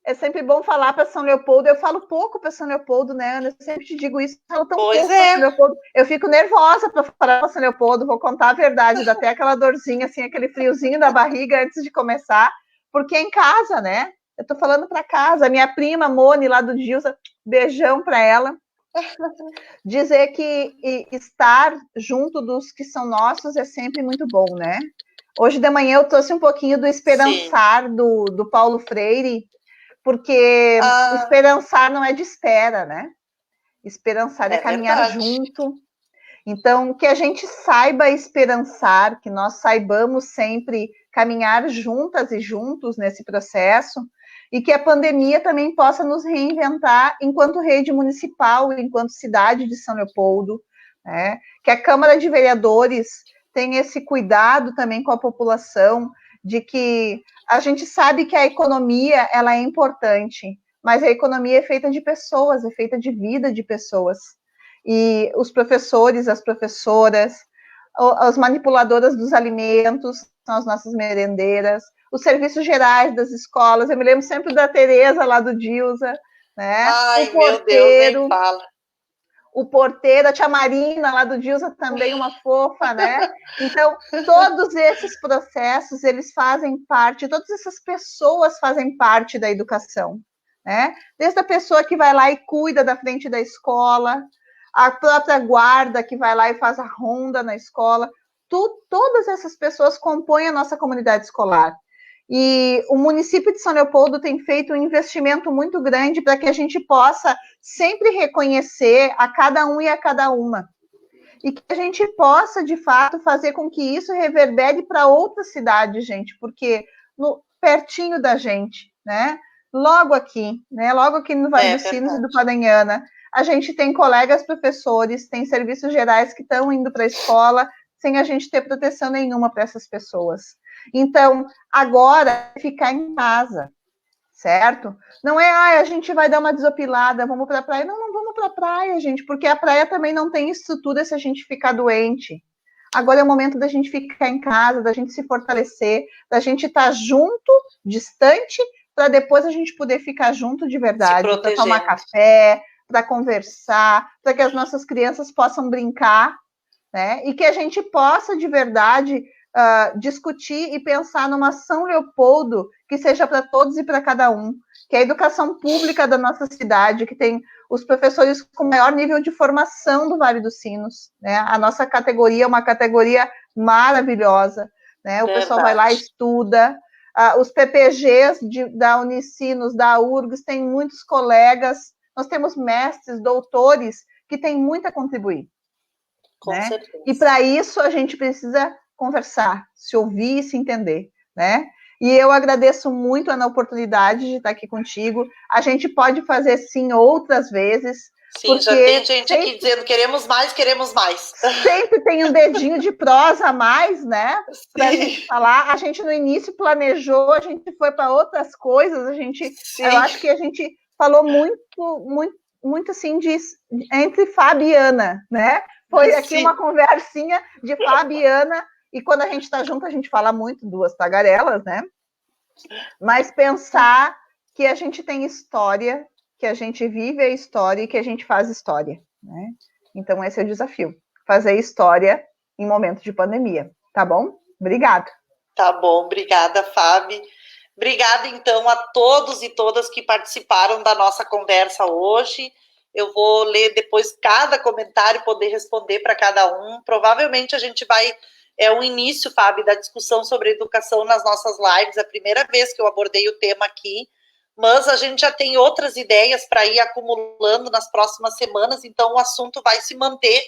É sempre bom falar para São Leopoldo. Eu falo pouco para São Leopoldo, né, Ana? Eu sempre te digo isso, eu falo tão pouco para São Leopoldo. Eu fico nervosa para falar para São Leopoldo, vou contar a verdade, dá até aquela dorzinha, assim, aquele friozinho na barriga antes de começar, porque é em casa, né? Eu tô falando para casa. A minha prima, Mone, lá do Dilsa, beijão para ela. Dizer que estar junto dos que são nossos é sempre muito bom, né? Hoje de manhã eu trouxe um pouquinho do Esperançar, do Paulo Freire, porque esperançar não é de espera, né? Esperançar é caminhar junto. Então, que a gente saiba esperançar, que nós saibamos sempre caminhar juntas e juntos nesse processo, e que a pandemia também possa nos reinventar enquanto rede municipal, enquanto cidade de São Leopoldo, né? Que a Câmara de Vereadores tenha esse cuidado também com a população, de que a gente sabe que a economia ela é importante, mas a economia é feita de pessoas, é feita de vida de pessoas. E os professores, as professoras, as manipuladoras dos alimentos, são as nossas merendeiras, os serviços gerais das escolas. Eu me lembro sempre da Tereza lá do Dilsa, né? Ai, o porteiro, meu Deus, nem fala. O porteiro, a tia Marina lá do Dilsa também, uma fofa, né? Então, todos esses processos, eles fazem parte, todas essas pessoas fazem parte da educação, né? Desde a pessoa que vai lá e cuida da frente da escola, a própria guarda que vai lá e faz a ronda na escola, todas essas pessoas compõem a nossa comunidade escolar. E o município de São Leopoldo tem feito um investimento muito grande para que a gente possa sempre reconhecer a cada um e a cada uma. E que a gente possa, de fato, fazer com que isso reverbere para outras cidades, gente, porque pertinho da gente, né? Logo aqui, né? Logo aqui no Vale dos Sinos e do Paranhana, a gente tem colegas professores, tem serviços gerais que estão indo para a escola sem a gente ter proteção nenhuma para essas pessoas. Então, agora, ficar em casa, certo? Não é, a gente vai dar uma desopilada, vamos para a praia. Não vamos para a praia, gente, porque a praia também não tem estrutura se a gente ficar doente. Agora é o momento da gente ficar em casa, da gente se fortalecer, da gente estar junto, distante, para depois a gente poder ficar junto de verdade, para tomar café, para conversar, para que as nossas crianças possam brincar, né? E que a gente possa, de verdade, discutir e pensar numa São Leopoldo que seja para todos e para cada um, que é a educação pública da nossa cidade, que tem os professores com maior nível de formação do Vale dos Sinos, né? A nossa categoria é uma categoria maravilhosa, né? O pessoal vai lá e estuda, os PPGs da Unicinos, da URGS, tem muitos colegas, nós temos mestres, doutores, que têm muito a contribuir. Né? E para isso a gente precisa conversar, se ouvir e se entender, né? E eu agradeço muito a oportunidade de estar aqui contigo. A gente pode fazer, sim, outras vezes. Sim, já tem gente aqui dizendo queremos mais, queremos mais. Sempre tem um dedinho de prosa a mais, né? Para a gente falar. A gente no início planejou, a gente foi para outras coisas. Eu acho que a gente falou muito assim entre Fabiana, né? Foi aqui uma conversinha de Fabiana. E quando a gente está junto, a gente fala muito, duas tagarelas, né? Mas pensar que a gente tem história, que a gente vive a história e que a gente faz história, né? Então, esse é o desafio. Fazer história em momento de pandemia, tá bom? Obrigada. Tá bom, obrigada, Fábio. Obrigada, então, a todos e todas que participaram da nossa conversa hoje. Eu vou ler depois cada comentário, poder responder para cada um. Provavelmente a gente vai... É um início, Fábio, da discussão sobre educação nas nossas lives. É a primeira vez que eu abordei o tema aqui. Mas a gente já tem outras ideias para ir acumulando nas próximas semanas, então o assunto vai se manter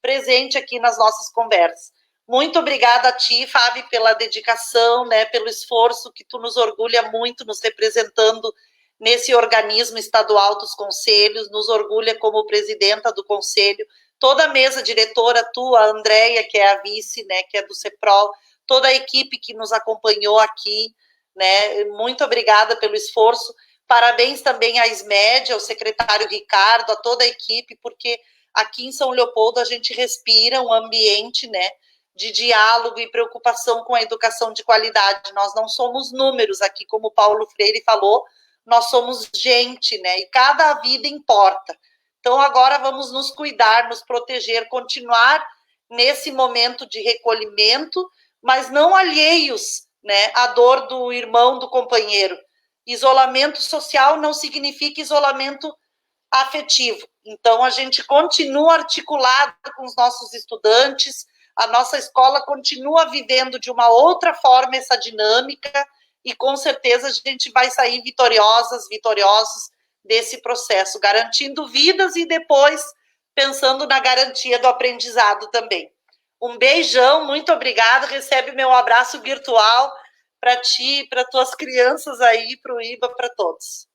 presente aqui nas nossas conversas. Muito obrigada a ti, Fábio, pela dedicação, né, pelo esforço que tu nos orgulha muito, nos representando nesse organismo estadual dos conselhos, nos orgulha como presidenta do conselho, toda a mesa diretora, tu, a Andréia, que é a vice, né, que é do CEPROL, toda a equipe que nos acompanhou aqui, né, muito obrigada pelo esforço, parabéns também à SMED, ao secretário Ricardo, a toda a equipe, porque aqui em São Leopoldo a gente respira um ambiente, né, de diálogo e preocupação com a educação de qualidade. Nós não somos números aqui, como o Paulo Freire falou, nós somos gente, né? E cada vida importa. Então, agora vamos nos cuidar, nos proteger, continuar nesse momento de recolhimento, mas não alheios, né, à dor do irmão, do companheiro. Isolamento social não significa isolamento afetivo. Então, a gente continua articulado com os nossos estudantes, a nossa escola continua vivendo de uma outra forma essa dinâmica e, com certeza, a gente vai sair vitoriosos desse processo, garantindo vidas e depois pensando na garantia do aprendizado também. Um beijão, muito obrigado, recebe meu abraço virtual para ti, para tuas crianças aí, para o IBA, para todos.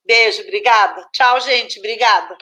Beijo, obrigada. Tchau, gente, obrigada.